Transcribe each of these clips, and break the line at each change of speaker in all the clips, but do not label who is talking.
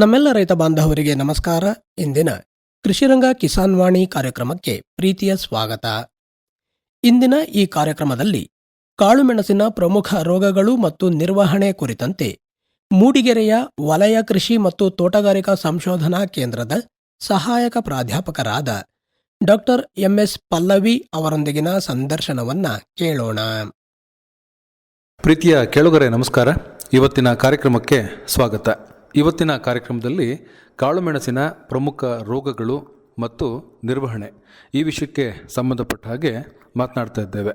ನಮ್ಮೆಲ್ಲ ರೈತ ಬಾಂಧವರಿಗೆ ನಮಸ್ಕಾರ. ಇಂದಿನ ಕೃಷಿರಂಗ ಕಿಸಾನ್ ವಾಣಿ ಕಾರ್ಯಕ್ರಮಕ್ಕೆ ಪ್ರೀತಿಯ ಸ್ವಾಗತ. ಇಂದಿನ ಈ ಕಾರ್ಯಕ್ರಮದಲ್ಲಿ ಕಾಳುಮೆಣಸಿನ ಪ್ರಮುಖ ರೋಗಗಳು ಮತ್ತು ನಿರ್ವಹಣೆ ಕುರಿತಂತೆ ಮೂಡಿಗೆರೆಯ ವಲಯ ಕೃಷಿ ಮತ್ತು ತೋಟಗಾರಿಕಾ ಸಂಶೋಧನಾ ಕೇಂದ್ರದ ಸಹಾಯಕ ಪ್ರಾಧ್ಯಾಪಕರಾದ ಡಾಕ್ಟರ್ ಎಂಎಸ್ ಪಲ್ಲವಿ ಅವರೊಂದಿಗಿನ ಸಂದರ್ಶನವನ್ನ ಕೇಳೋಣ.
ಪ್ರೀತಿಯ ಕೇಳುಗರೆ ನಮಸ್ಕಾರ. ಇವತ್ತಿನ ಕಾರ್ಯಕ್ರಮಕ್ಕೆ ಸ್ವಾಗತ. ಇವತ್ತಿನ ಕಾರ್ಯಕ್ರಮದಲ್ಲಿ ಕಾಳುಮೆಣಸಿನ ಪ್ರಮುಖ ರೋಗಗಳು ಮತ್ತು ನಿರ್ವಹಣೆ ಈ ವಿಷಯಕ್ಕೆ ಸಂಬಂಧಪಟ್ಟ ಹಾಗೆ ಮಾತನಾಡ್ತಾ ಇದ್ದೇವೆ.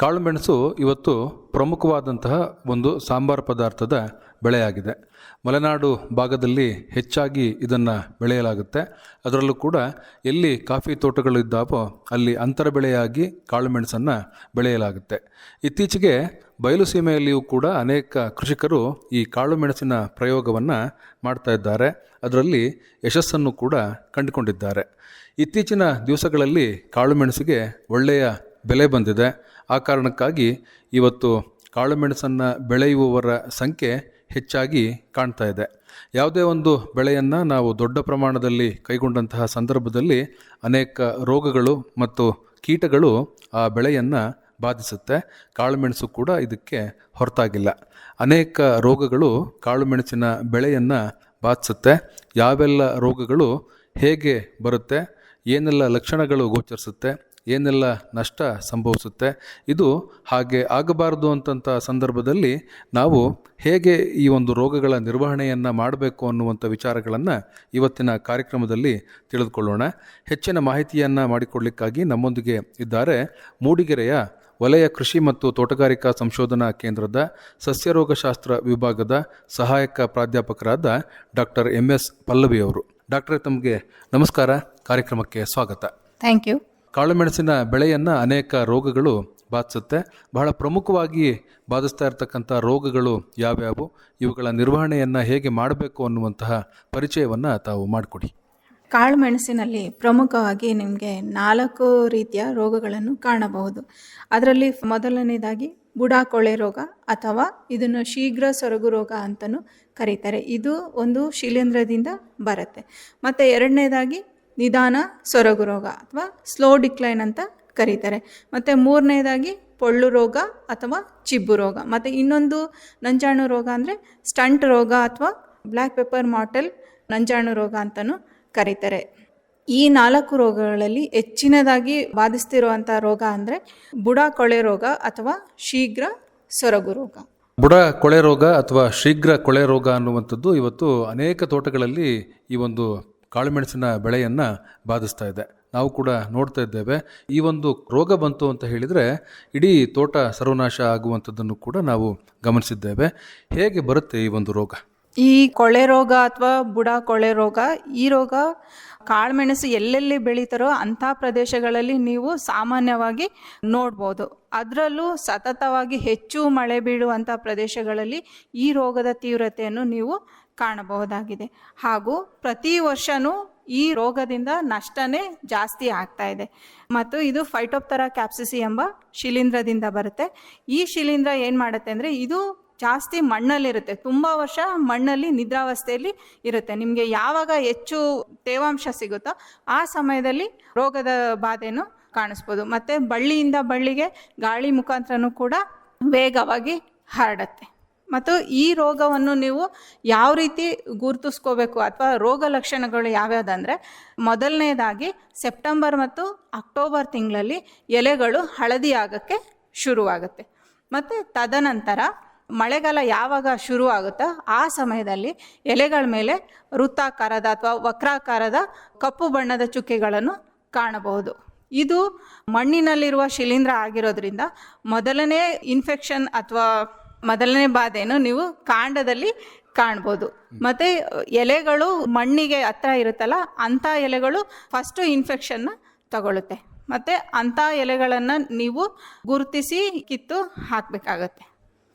ಕಾಳುಮೆಣಸು ಇವತ್ತು ಪ್ರಮುಖವಾದಂತಹ ಒಂದು ಸಾಂಬಾರು ಪದಾರ್ಥದ ಬೆಳೆಯಾಗಿದೆ. ಮಲೆನಾಡು ಭಾಗದಲ್ಲಿ ಹೆಚ್ಚಾಗಿ ಇದನ್ನು ಬೆಳೆಯಲಾಗುತ್ತೆ. ಅದರಲ್ಲೂ ಕೂಡ ಎಲ್ಲಿ ಕಾಫಿ ತೋಟಗಳು ಇದ್ದಾವೋ ಅಲ್ಲಿ ಅಂತರ ಬೆಳೆಯಾಗಿ ಕಾಳುಮೆಣಸನ್ನು ಬೆಳೆಯಲಾಗುತ್ತೆ. ಇತ್ತೀಚೆಗೆ ಬಯಲು ಸೀಮೆಯಲ್ಲಿಯೂ ಕೂಡ ಅನೇಕ ಕೃಷಿಕರು ಈ ಕಾಳುಮೆಣಸಿನ ಪ್ರಯೋಗವನ್ನು ಮಾಡ್ತಾ ಇದ್ದಾರೆ. ಅದರಲ್ಲಿ ಯಶಸ್ಸನ್ನು ಕೂಡ ಕಂಡುಕೊಂಡಿದ್ದಾರೆ. ಇತ್ತೀಚಿನ ದಿವಸಗಳಲ್ಲಿ ಕಾಳುಮೆಣಸಿಗೆ ಒಳ್ಳೆಯ ಬೆಲೆ ಬಂದಿದೆ. ಆ ಕಾರಣಕ್ಕಾಗಿ ಇವತ್ತು ಕಾಳುಮೆಣಸನ್ನು ಬೆಳೆಯುವವರ ಸಂಖ್ಯೆ ಹೆಚ್ಚಾಗಿ ಕಾಣ್ತಾ ಇದೆ. ಯಾವುದೇ ಒಂದು ಬೆಳೆಯನ್ನು ನಾವು ದೊಡ್ಡ ಪ್ರಮಾಣದಲ್ಲಿ ಕೈಗೊಂಡಂತಹ ಸಂದರ್ಭದಲ್ಲಿ ಅನೇಕ ರೋಗಗಳು ಮತ್ತು ಕೀಟಗಳು ಆ ಬೆಳೆಯನ್ನು ಬಾಧಿಸುತ್ತೆ. ಕಾಳುಮೆಣಸು ಕೂಡ ಇದಕ್ಕೆ ಹೊರತಾಗಿಲ್ಲ. ಅನೇಕ ರೋಗಗಳು ಕಾಳುಮೆಣಸಿನ ಬೆಳೆಯನ್ನು ಬಾಧಿಸುತ್ತೆ. ಯಾವೆಲ್ಲ ರೋಗಗಳು ಹೇಗೆ ಬರುತ್ತೆ, ಏನೆಲ್ಲ ಲಕ್ಷಣಗಳು ಗೋಚರಿಸುತ್ತೆ, ಏನೆಲ್ಲ ನಷ್ಟ ಸಂಭವಿಸುತ್ತೆ, ಇದು ಹಾಗೆ ಆಗಬಾರದು ಅಂತಂಥ ಸಂದರ್ಭದಲ್ಲಿ ನಾವು ಹೇಗೆ ಈ ಒಂದು ರೋಗಗಳ ನಿರ್ವಹಣೆಯನ್ನು ಮಾಡಬೇಕು ಅನ್ನುವಂಥ ವಿಚಾರಗಳನ್ನು ಇವತ್ತಿನ ಕಾರ್ಯಕ್ರಮದಲ್ಲಿ ತಿಳಿದುಕೊಳ್ಳೋಣ. ಹೆಚ್ಚಿನ ಮಾಹಿತಿಯನ್ನು ಮಾಡಿಕೊಡಲಿಕ್ಕಾಗಿ ನಮ್ಮೊಂದಿಗೆ ಇದ್ದಾರೆ ಮೂಡಿಗೆರೆಯ ವಲಯ ಕೃಷಿ ಮತ್ತು ತೋಟಗಾರಿಕಾ ಸಂಶೋಧನಾ ಕೇಂದ್ರದ ಸಸ್ಯರೋಗಶಾಸ್ತ್ರ ವಿಭಾಗದ ಸಹಾಯಕ ಪ್ರಾಧ್ಯಾಪಕರಾದ ಡಾಕ್ಟರ್ ಎಂಎಸ್ ಪಲ್ಲವಿ ಅವರು. ಡಾಕ್ಟರ್, ತಮಗೆ ನಮಸ್ಕಾರ. ಕಾರ್ಯಕ್ರಮಕ್ಕೆ ಸ್ವಾಗತ.
Thank you.
ಕಾಳುಮೆಣಸಿನ ಬೆಳೆಯನ್ನು ಅನೇಕ ರೋಗಗಳು ಬಾಧಿಸುತ್ತೆ. ಬಹಳ ಪ್ರಮುಖವಾಗಿ ಬಾಧಿಸ್ತಾ ಇರತಕ್ಕಂಥ ರೋಗಗಳು ಯಾವ್ಯಾವು, ಇವುಗಳ ನಿರ್ವಹಣೆಯನ್ನು ಹೇಗೆ ಮಾಡಬೇಕು ಅನ್ನುವಂತಹ ಪರಿಚಯವನ್ನು ತಾವು ಮಾಡಿಕೊಡಿ.
ಕಾಳುಮೆಣಸಿನಲ್ಲಿ ಪ್ರಮುಖವಾಗಿ ನಿಮಗೆ 4 ರೀತಿಯ ರೋಗಗಳನ್ನು ಕಾಣಬಹುದು. ಅದರಲ್ಲಿ ಮೊದಲನೇದಾಗಿ ಬುಡಾಕೊಳೆ ರೋಗ ಅಥವಾ ಇದನ್ನು ಶೀಘ್ರ ಸೊರಗು ರೋಗ ಅಂತಲೂ ಕರೀತಾರೆ. ಇದು ಒಂದು ಶಿಲೀಂಧ್ರದಿಂದ ಬರುತ್ತೆ. ಮತ್ತು ಎರಡನೇದಾಗಿ ನಿಧಾನ ಸೊರಗು ರೋಗ ಅಥವಾ ಸ್ಲೋ ಡಿಕ್ಲೈನ್ ಅಂತ ಕರೀತಾರೆ. ಮತ್ತು ಮೂರನೇದಾಗಿ ಪೊಳ್ಳು ರೋಗ ಅಥವಾ ಚಿಬ್ಬು ರೋಗ. ಮತ್ತು ಇನ್ನೊಂದು ನಂಜಾಣು ರೋಗ ಅಂದರೆ ಸ್ಟಂಟ್ ರೋಗ ಅಥವಾ ಬ್ಲ್ಯಾಕ್ ಪೆಪ್ಪರ್ ಮಾಟೆಲ್ ನಂಜಾಣು ರೋಗ ಅಂತಲೂ ಕರೀತಾರೆ. ಈ 4 ರೋಗಗಳಲ್ಲಿ ಹೆಚ್ಚಿನದಾಗಿ ಬಾಧಿಸ್ತಿರುವಂಥ ರೋಗ ಅಂದರೆ ಬುಡ ಕೊಳೆ ರೋಗ ಅಥವಾ ಶೀಘ್ರ ಸೊರಗು ರೋಗ.
ಬುಡ ಕೊಳೆ ರೋಗ ಅಥವಾ ಶೀಘ್ರ ಕೊಳೆ ರೋಗ ಅನ್ನುವಂಥದ್ದು ಇವತ್ತು ಅನೇಕ ತೋಟಗಳಲ್ಲಿ ಈ ಒಂದು ಕಾಳುಮೆಣಸಿನ ಬೆಳೆಯನ್ನು ಬಾಧಿಸ್ತಾ ಇದೆ. ನಾವು ಕೂಡ ನೋಡ್ತಾ ಇದ್ದೇವೆ. ಈ ಒಂದು ರೋಗ ಬಂತು ಅಂತ ಹೇಳಿದರೆ ಇಡೀ ತೋಟ ಸರ್ವನಾಶ ಆಗುವಂಥದ್ದನ್ನು ಕೂಡ ನಾವು ಗಮನಿಸಿದ್ದೇವೆ. ಹೇಗೆ ಬರುತ್ತೆ ಈ ಒಂದು ರೋಗ?
ಈ ಕೊಳೆ ರೋಗ ಅಥವಾ ಬುಡ ಕೊಳೆ ರೋಗ, ಈ ರೋಗ ಕಾಳುಮೆಣಸು ಎಲ್ಲೆಲ್ಲಿ ಬೆಳೀತಾರೋ ಅಂಥ ಪ್ರದೇಶಗಳಲ್ಲಿ ನೀವು ಸಾಮಾನ್ಯವಾಗಿ ನೋಡ್ಬೋದು. ಅದರಲ್ಲೂ ಸತತವಾಗಿ ಹೆಚ್ಚು ಮಳೆ ಬೀಳುವಂಥ ಪ್ರದೇಶಗಳಲ್ಲಿ ಈ ರೋಗದ ತೀವ್ರತೆಯನ್ನು ನೀವು ಕಾಣಬಹುದಾಗಿದೆ. ಹಾಗೂ ಪ್ರತಿ ವರ್ಷವೂ ಈ ರೋಗದಿಂದ ನಷ್ಟನೇ ಜಾಸ್ತಿ ಆಗ್ತಾ ಇದೆ. ಮತ್ತು ಇದು ಫೈಟೋಪ್ತರಾ ಕ್ಯಾಪ್ಸಿಸಿ ಎಂಬ ಶಿಲೀಂಧ್ರದಿಂದ ಬರುತ್ತೆ. ಈ ಶಿಲೀಂಧ್ರ ಏನು ಮಾಡುತ್ತೆ ಅಂದರೆ ಇದು ಜಾಸ್ತಿ ಮಣ್ಣಲ್ಲಿರುತ್ತೆ. ತುಂಬ ವರ್ಷ ಮಣ್ಣಲ್ಲಿ ನಿದ್ರಾವಸ್ಥೆಯಲ್ಲಿ ಇರುತ್ತೆ. ನಿಮಗೆ ಯಾವಾಗ ಹೆಚ್ಚು ತೇವಾಂಶ ಸಿಗುತ್ತೋ ಆ ಸಮಯದಲ್ಲಿ ರೋಗದ ಬಾಧೆಯನ್ನು ಕಾಣಿಸ್ಬೋದು. ಮತ್ತು ಬಳ್ಳಿಯಿಂದ ಬಳ್ಳಿಗೆ ಗಾಳಿ ಮುಖಾಂತರನೂ ಕೂಡ ವೇಗವಾಗಿ ಹರಡುತ್ತೆ. ಮತ್ತು ಈ ರೋಗವನ್ನು ನೀವು ಯಾವ ರೀತಿ ಗುರುತಿಸ್ಕೋಬೇಕು ಅಥವಾ ರೋಗ ಲಕ್ಷಣಗಳು ಯಾವ್ಯಾವುದಂದರೆ, ಮೊದಲನೇದಾಗಿ ಸೆಪ್ಟೆಂಬರ್ ಮತ್ತು ಅಕ್ಟೋಬರ್ ತಿಂಗಳಲ್ಲಿ ಎಲೆಗಳು ಹಳದಿ ಆಗೋಕ್ಕೆ ಶುರುವಾಗುತ್ತೆ. ಮತ್ತು ತದನಂತರ ಮಳೆಗಾಲ ಯಾವಾಗ ಶುರು ಆಗುತ್ತೋ ಆ ಸಮಯದಲ್ಲಿ ಎಲೆಗಳ ಮೇಲೆ ವೃತ್ತಾಕಾರದ ಅಥವಾ ವಕ್ರಾಕಾರದ ಕಪ್ಪು ಬಣ್ಣದ ಚುಕ್ಕೆಗಳನ್ನು ಕಾಣಬಹುದು. ಇದು ಮಣ್ಣಿನಲ್ಲಿರುವ ಶಿಲೀಂಧ್ರ ಆಗಿರೋದ್ರಿಂದ ಮೊದಲನೇ ಇನ್ಫೆಕ್ಷನ್ ಅಥವಾ ಮೊದಲನೇ ಬಾಧೆಯನ್ನು ನೀವು ಕಾಂಡದಲ್ಲಿ ಕಾಣ್ಬೋದು. ಮತ್ತು ಎಲೆಗಳು ಮಣ್ಣಿಗೆ ಹತ್ರ ಇರುತ್ತಲ್ಲ ಅಂಥ ಎಲೆಗಳು ಫಸ್ಟು ಇನ್ಫೆಕ್ಷನ್ನ ತಗೊಳುತ್ತೆ. ಮತ್ತು ಅಂಥ ಎಲೆಗಳನ್ನು ನೀವು ಗುರುತಿಸಿ ಕಿತ್ತು ಹಾಕಬೇಕಾಗತ್ತೆ.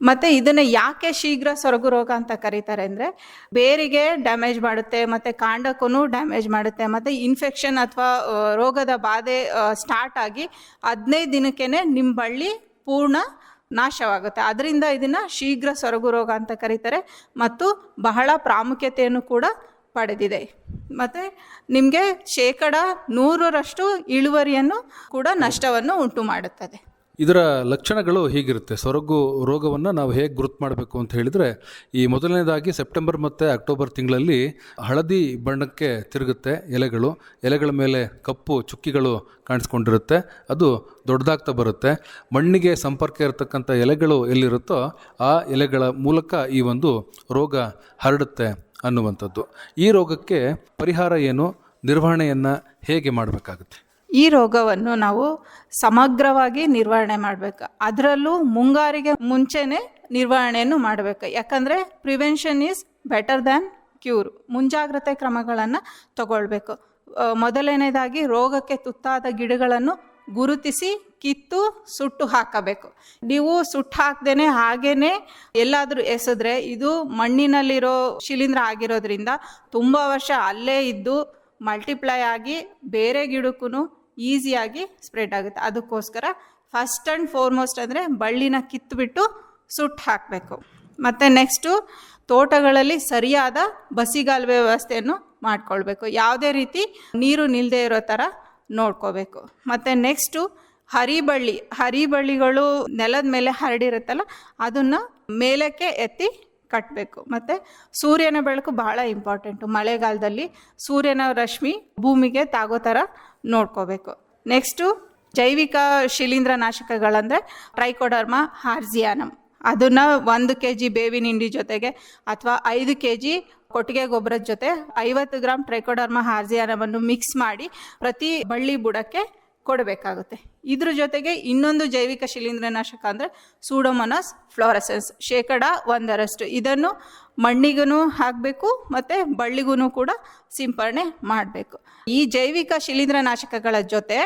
ಮತ್ತು ಇದನ್ನು ಯಾಕೆ ಶೀಘ್ರ ಸೊರಗು ರೋಗ ಅಂತ ಕರೀತಾರೆ ಅಂದರೆ, ಬೇರಿಗೆ ಡ್ಯಾಮೇಜ್ ಮಾಡುತ್ತೆ ಮತ್ತು ಕಾಂಡಕ್ಕೂ ಡ್ಯಾಮೇಜ್ ಮಾಡುತ್ತೆ. ಮತ್ತು ಇನ್ಫೆಕ್ಷನ್ ಅಥವಾ ರೋಗದ ಬಾಧೆ ಸ್ಟಾರ್ಟ್ ಆಗಿ 15 ದಿನಕ್ಕೇ ನಿಮ್ಮ ಬಳ್ಳಿ ಪೂರ್ಣ ನಾಶವಾಗುತ್ತೆ. ಅದರಿಂದ ಇದನ್ನು ಶೀಘ್ರ ಸೊರಗು ರೋಗ ಅಂತ ಕರೀತಾರೆ. ಮತ್ತು ಬಹಳ ಪ್ರಾಮುಖ್ಯತೆಯನ್ನು ಕೂಡ ಪಡೆದಿದೆ. ಮತ್ತು ನಿಮಗೆ 100% ಇಳುವರಿಯನ್ನು ಕೂಡ ನಷ್ಟವನ್ನು ಉಂಟು ಮಾಡುತ್ತದೆ.
ಇದರ ಲಕ್ಷಣಗಳು ಹೀಗಿರುತ್ತೆ. ಸೊರಗು ರೋಗವನ್ನು ನಾವು ಹೇಗೆ ಗುರುತು ಮಾಡಬೇಕು ಅಂತ ಹೇಳಿದರೆ, ಈ ಮೊದಲನೇದಾಗಿ ಸೆಪ್ಟೆಂಬರ್ ಮತ್ತು ಅಕ್ಟೋಬರ್ ತಿಂಗಳಲ್ಲಿ ಹಳದಿ ಬಣ್ಣಕ್ಕೆ ತಿರುಗುತ್ತೆ ಎಲೆಗಳ ಮೇಲೆ ಕಪ್ಪು ಚುಕ್ಕಿಗಳು ಕಾಣಿಸ್ಕೊಂಡಿರುತ್ತೆ. ಅದು ದೊಡ್ಡದಾಗ್ತಾ ಬರುತ್ತೆ. ಮಣ್ಣಿಗೆ ಸಂಪರ್ಕ ಇರತಕ್ಕಂಥ ಎಲೆಗಳು ಎಲ್ಲಿರುತ್ತೋ ಆ ಎಲೆಗಳ ಮೂಲಕ ಈ ಒಂದು ರೋಗ ಹರಡುತ್ತೆ ಅನ್ನುವಂಥದ್ದು. ಈ ರೋಗಕ್ಕೆ ಪರಿಹಾರ ಏನು, ನಿರ್ವಹಣೆಯನ್ನು ಹೇಗೆ ಮಾಡಬೇಕಾಗುತ್ತೆ?
ಈ ರೋಗವನ್ನು ನಾವು ಸಮಗ್ರವಾಗಿ ನಿರ್ವಹಣೆ ಮಾಡಬೇಕು. ಅದರಲ್ಲೂ ಮುಂಗಾರಿಗೆ ಮುಂಚೆನೇ ನಿರ್ವಹಣೆಯನ್ನು ಮಾಡಬೇಕು. ಯಾಕಂದರೆ prevention is better than cure. ಮುಂಜಾಗ್ರತೆ ಕ್ರಮಗಳನ್ನು ತಗೊಳ್ಬೇಕು. ಮೊದಲನೇದಾಗಿ ರೋಗಕ್ಕೆ ತುತ್ತಾದ ಗಿಡಗಳನ್ನು ಗುರುತಿಸಿ ಕಿತ್ತು ಸುಟ್ಟು ಹಾಕಬೇಕು. ನೀವು ಸುಟ್ಟು ಹಾಕ್ದೇನೆ ಹಾಗೇ ಎಲ್ಲಾದರೂ ಎಸೆದ್ರೆ ಇದು ಮಣ್ಣಿನಲ್ಲಿರೋ ಶಿಲೀಂಧ್ರ ಆಗಿರೋದ್ರಿಂದ ತುಂಬ ವರ್ಷ ಅಲ್ಲೇ ಇದ್ದು ಮಲ್ಟಿಪ್ಲೈ ಆಗಿ ಬೇರೆ ಗಿಡಕ್ಕೂ ಈಸಿಯಾಗಿ ಸ್ಪ್ರೆಡ್ ಆಗುತ್ತೆ. ಅದಕ್ಕೋಸ್ಕರ ಫಸ್ಟ್ ಆ್ಯಂಡ್ ಫಾರ್ಮೋಸ್ಟ್ ಅಂದರೆ ಬಳ್ಳಿನ ಕಿತ್ತುಬಿಟ್ಟು ಸುಟ್ಟು ಹಾಕಬೇಕು. ಮತ್ತು ನೆಕ್ಸ್ಟು ತೋಟಗಳಲ್ಲಿ ಸರಿಯಾದ ಬಸಿಗಾಲುವೆ ವ್ಯವಸ್ಥೆಯನ್ನು ಮಾಡಿಕೊಳ್ಬೇಕು. ಯಾವುದೇ ರೀತಿ ನೀರು ನಿಲ್ಲದೆ ಇರೋ ಥರ ನೋಡ್ಕೋಬೇಕು. ಮತ್ತು ನೆಕ್ಸ್ಟು ಹರಿಬಳ್ಳಿಗಳು ನೆಲದ ಮೇಲೆ ಹರಡಿರುತ್ತಲ್ಲ ಅದನ್ನು ಮೇಲಕ್ಕೆ ಎತ್ತಿ ಕಟ್ಟಬೇಕು. ಮತ್ತು ಸೂರ್ಯನ ಬೆಳಕು ಬಹಳ ಇಂಪಾರ್ಟೆಂಟು. ಮಳೆಗಾಲದಲ್ಲಿ ಸೂರ್ಯನ ರಶ್ಮಿ ಭೂಮಿಗೆ ತಾಗೋ ಥರ ನೋಡ್ಕೋಬೇಕು. ನೆಕ್ಸ್ಟು ಜೈವಿಕ ಶಿಲೀಂಧ್ರನಾಶಕಗಳಂದರೆ ಟ್ರೈಕೋಡರ್ಮ ಹಾರ್ಜಿಯಾನಮ್, ಅದನ್ನು 1 kg ಬೇವಿನ ಹಿಂಡಿ ಜೊತೆಗೆ ಅಥವಾ 5 kg ಕೊಟ್ಟಿಗೆ ಗೊಬ್ಬರದ ಜೊತೆ 50 ಗ್ರಾಮ್ ಟ್ರೈಕೋಡರ್ಮ ಹಾರ್ಜಿಯಾನಮನ್ನು ಮಿಕ್ಸ್ ಮಾಡಿ ಪ್ರತಿ ಬಳ್ಳಿ ಬುಡಕ್ಕೆ ಕೊಡಬೇಕಾಗುತ್ತೆ. ಇದ್ರ ಜೊತೆಗೆ ಇನ್ನೊಂದು ಜೈವಿಕ ಶಿಲೀಂಧ್ರನಾಶಕ ಅಂದರೆ ಸೂಡೋಮೋನಾಸ್ ಫ್ಲೋರೆಸೆನ್ಸ್ 1% ಇದನ್ನು ಮಣ್ಣಿಗೂ ಹಾಕಬೇಕು ಮತ್ತು ಬಳ್ಳಿಗೂ ಕೂಡ ಸಿಂಪರಣೆ ಮಾಡಬೇಕು. ಈ ಜೈವಿಕ ಶಿಲೀಂಧ್ರನಾಶಕಗಳ ಜೊತೆ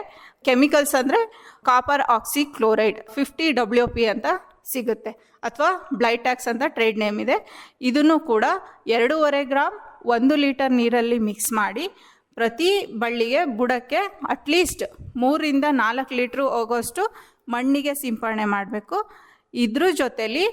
ಕೆಮಿಕಲ್ಸ್ ಅಂದರೆ ಕಾಪರ್ ಆಕ್ಸಿಕ್ಲೋರೈಡ್ 50 WP ಅಂತ ಸಿಗುತ್ತೆ, ಅಥವಾ ಬ್ಲೈಟ್ಯಾಕ್ಸ್ ಅಂತ ಟ್ರೇಡ್ ನೇಮ್ ಇದೆ. ಇದನ್ನು ಕೂಡ 2.5 ಗ್ರಾಮ್ 1 ಲೀಟರ್ ನೀರಲ್ಲಿ ಮಿಕ್ಸ್ ಮಾಡಿ ಪ್ರತಿ ಬಳ್ಳಿಗೆ ಬುಡಕ್ಕೆ ಅಟ್ಲೀಸ್ಟ್ 3ರಿಂದ 4 ಲೀಟ್ರು ಹೋಗೋಷ್ಟು ಮಣ್ಣಿಗೆ ಸಿಂಪರಣೆ ಮಾಡಬೇಕು. ಇದ್ರ ಜೊತೆಲಿ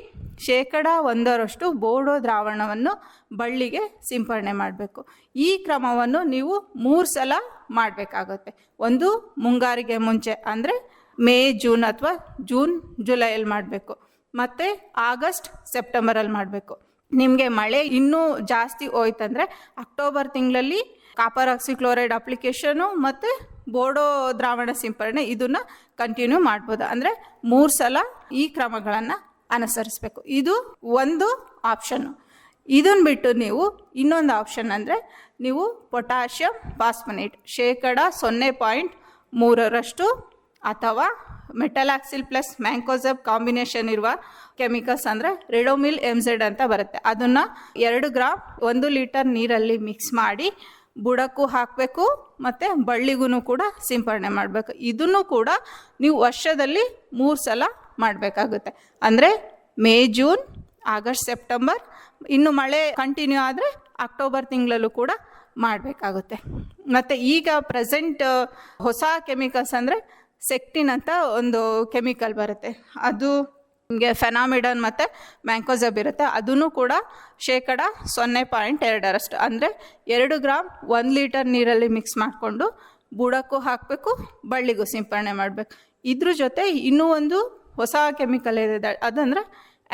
1% ಬೋಡೋ ದ್ರಾವಣವನ್ನು ಬಳ್ಳಿಗೆ ಸಿಂಪರಣೆ ಮಾಡಬೇಕು. ಈ ಕ್ರಮವನ್ನು ನೀವು 3 ಸಲ ಮಾಡಬೇಕಾಗುತ್ತೆ. ಒಂದು ಮುಂಗಾರಿಗೆ ಮುಂಚೆ ಅಂದರೆ ಮೇ ಜೂನ್ ಅಥವಾ ಜೂನ್ ಜುಲೈಯಲ್ಲಿ ಮಾಡಬೇಕು, ಮತ್ತು ಆಗಸ್ಟ್ ಸೆಪ್ಟೆಂಬರಲ್ಲಿ ಮಾಡಬೇಕು. ನಿಮಗೆ ಮಳೆ ಇನ್ನೂ ಜಾಸ್ತಿ ಹೋಯ್ತಂದರೆ ಅಕ್ಟೋಬರ್ ತಿಂಗಳಲ್ಲಿ ಕಾಪರ್ ಆಕ್ಸಿಕ್ಲೋರೈಡ್ ಅಪ್ಲಿಕೇಶನು ಮತ್ತು ಬೋಡೋ ದ್ರಾವಣ ಸಿಂಪರಣೆ ಇದನ್ನು ಕಂಟಿನ್ಯೂ ಮಾಡ್ಬೋದು. ಅಂದರೆ 3 ಸಲ ಈ ಕ್ರಮಗಳನ್ನು ಅನುಸರಿಸಬೇಕು. ಇದು ಒಂದು ಆಪ್ಷನ್ನು. ಇದನ್ನು ಬಿಟ್ಟು ನೀವು ಇನ್ನೊಂದು ಆಪ್ಷನ್ ಅಂದರೆ ನೀವು ಪೊಟ್ಯಾಷಿಯಂ ಪಾಸ್ಪನೇಟ್ 0.3% ಅಥವಾ ಮೆಟಲಾಕ್ಸಿಲ್ ಪ್ಲಸ್ ಮ್ಯಾಂಕೋಸೆಬ್ ಕಾಂಬಿನೇಷನ್ ಇರುವ ಕೆಮಿಕಲ್ಸ್ ಅಂದರೆ ರೆಡೋಮಿಲ್ MZ ಅಂತ ಬರುತ್ತೆ. ಅದನ್ನು 2 ಗ್ರಾಮ್ 1 ಲೀಟರ್ ನೀರಲ್ಲಿ ಮಿಕ್ಸ್ ಮಾಡಿ ಬುಡಕ್ಕೂ ಹಾಕಬೇಕು ಮತ್ತು ಬಳ್ಳಿಗೂ ಕೂಡ ಸಿಂಪರಣೆ ಮಾಡಬೇಕು. ಇದನ್ನು ಕೂಡ ನೀವು ವರ್ಷದಲ್ಲಿ 3 ಸಲ ಮಾಡಬೇಕಾಗುತ್ತೆ. ಅಂದರೆ ಮೇ ಜೂನ್ ಆಗಸ್ಟ್ ಸೆಪ್ಟೆಂಬರ್, ಇನ್ನು ಮಳೆ ಕಂಟಿನ್ಯೂ ಆದರೆ ಅಕ್ಟೋಬರ್ ತಿಂಗಳಲ್ಲೂ ಕೂಡ ಮಾಡಬೇಕಾಗುತ್ತೆ. ಮತ್ತು ಈಗ ಪ್ರೆಸೆಂಟ್ ಹೊಸ ಕೆಮಿಕಲ್ಸ್ ಅಂದರೆ ಸೆಕ್ಟಿನ್ ಅಂತ ಒಂದು ಕೆಮಿಕಲ್ ಬರುತ್ತೆ, ಅದು ನಿಮಗೆ ಫೆನಾಮಿಡನ್ ಮತ್ತು ಮ್ಯಾಂಕೋಸೆಬ್ ಇರುತ್ತೆ. ಅದನ್ನು ಕೂಡ 0.2% ಅಂದರೆ 2 ಗ್ರಾಮ್ 1 ಲೀಟರ್ ನೀರಲ್ಲಿ ಮಿಕ್ಸ್ ಮಾಡಿಕೊಂಡು ಬುಡಕ್ಕೂ ಹಾಕಬೇಕು, ಬಳ್ಳಿಗೂ ಸಿಂಪರಣೆ ಮಾಡಬೇಕು. ಇದ್ರ ಜೊತೆ ಇನ್ನೂ ಒಂದು ಹೊಸ ಕೆಮಿಕಲ್ ಇದೆ, ಅದಂದರೆ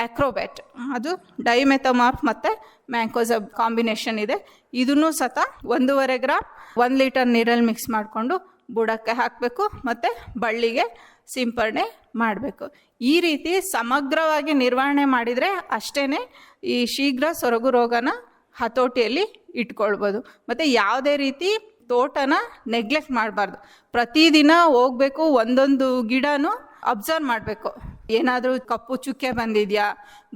ಆಕ್ರೋಬ್ಯಾಟ್. ಅದು ಡೈಮೆಥಮಾರ್ಫ್ ಮತ್ತು ಮ್ಯಾಂಕೋಸೆಬ್ ಕಾಂಬಿನೇಷನ್ ಇದೆ. ಇದನ್ನು ಸತ 1.5 ಗ್ರಾಮ್ 1 ಲೀಟರ್ ನೀರಲ್ಲಿ ಮಿಕ್ಸ್ ಮಾಡಿಕೊಂಡು ಬುಡಕ್ಕೆ ಹಾಕಬೇಕು ಮತ್ತು ಬಳ್ಳಿಗೆ ಸಿಂಪರಣೆ ಮಾಡಬೇಕು. ಈ ರೀತಿ ಸಮಗ್ರವಾಗಿ ನಿರ್ವಹಣೆ ಮಾಡಿದರೆ ಅಷ್ಟೇ ಈ ಶೀಘ್ರ ಸೊರಗು ರೋಗನ ಹತೋಟಿಯಲ್ಲಿ ಇಟ್ಕೊಳ್ಬೋದು. ಮತ್ತು ಯಾವುದೇ ರೀತಿ ತೋಟನ ನೆಗ್ಲೆಕ್ಟ್ ಮಾಡಬಾರ್ದು. ಪ್ರತಿದಿನ ಹೋಗಬೇಕು, ಒಂದೊಂದು ಗಿಡನೂ ಅಬ್ಸರ್ವ್ ಮಾಡಬೇಕು. ಏನಾದರೂ ಕಪ್ಪು ಚುಕ್ಕೆ ಬಂದಿದೆಯಾ,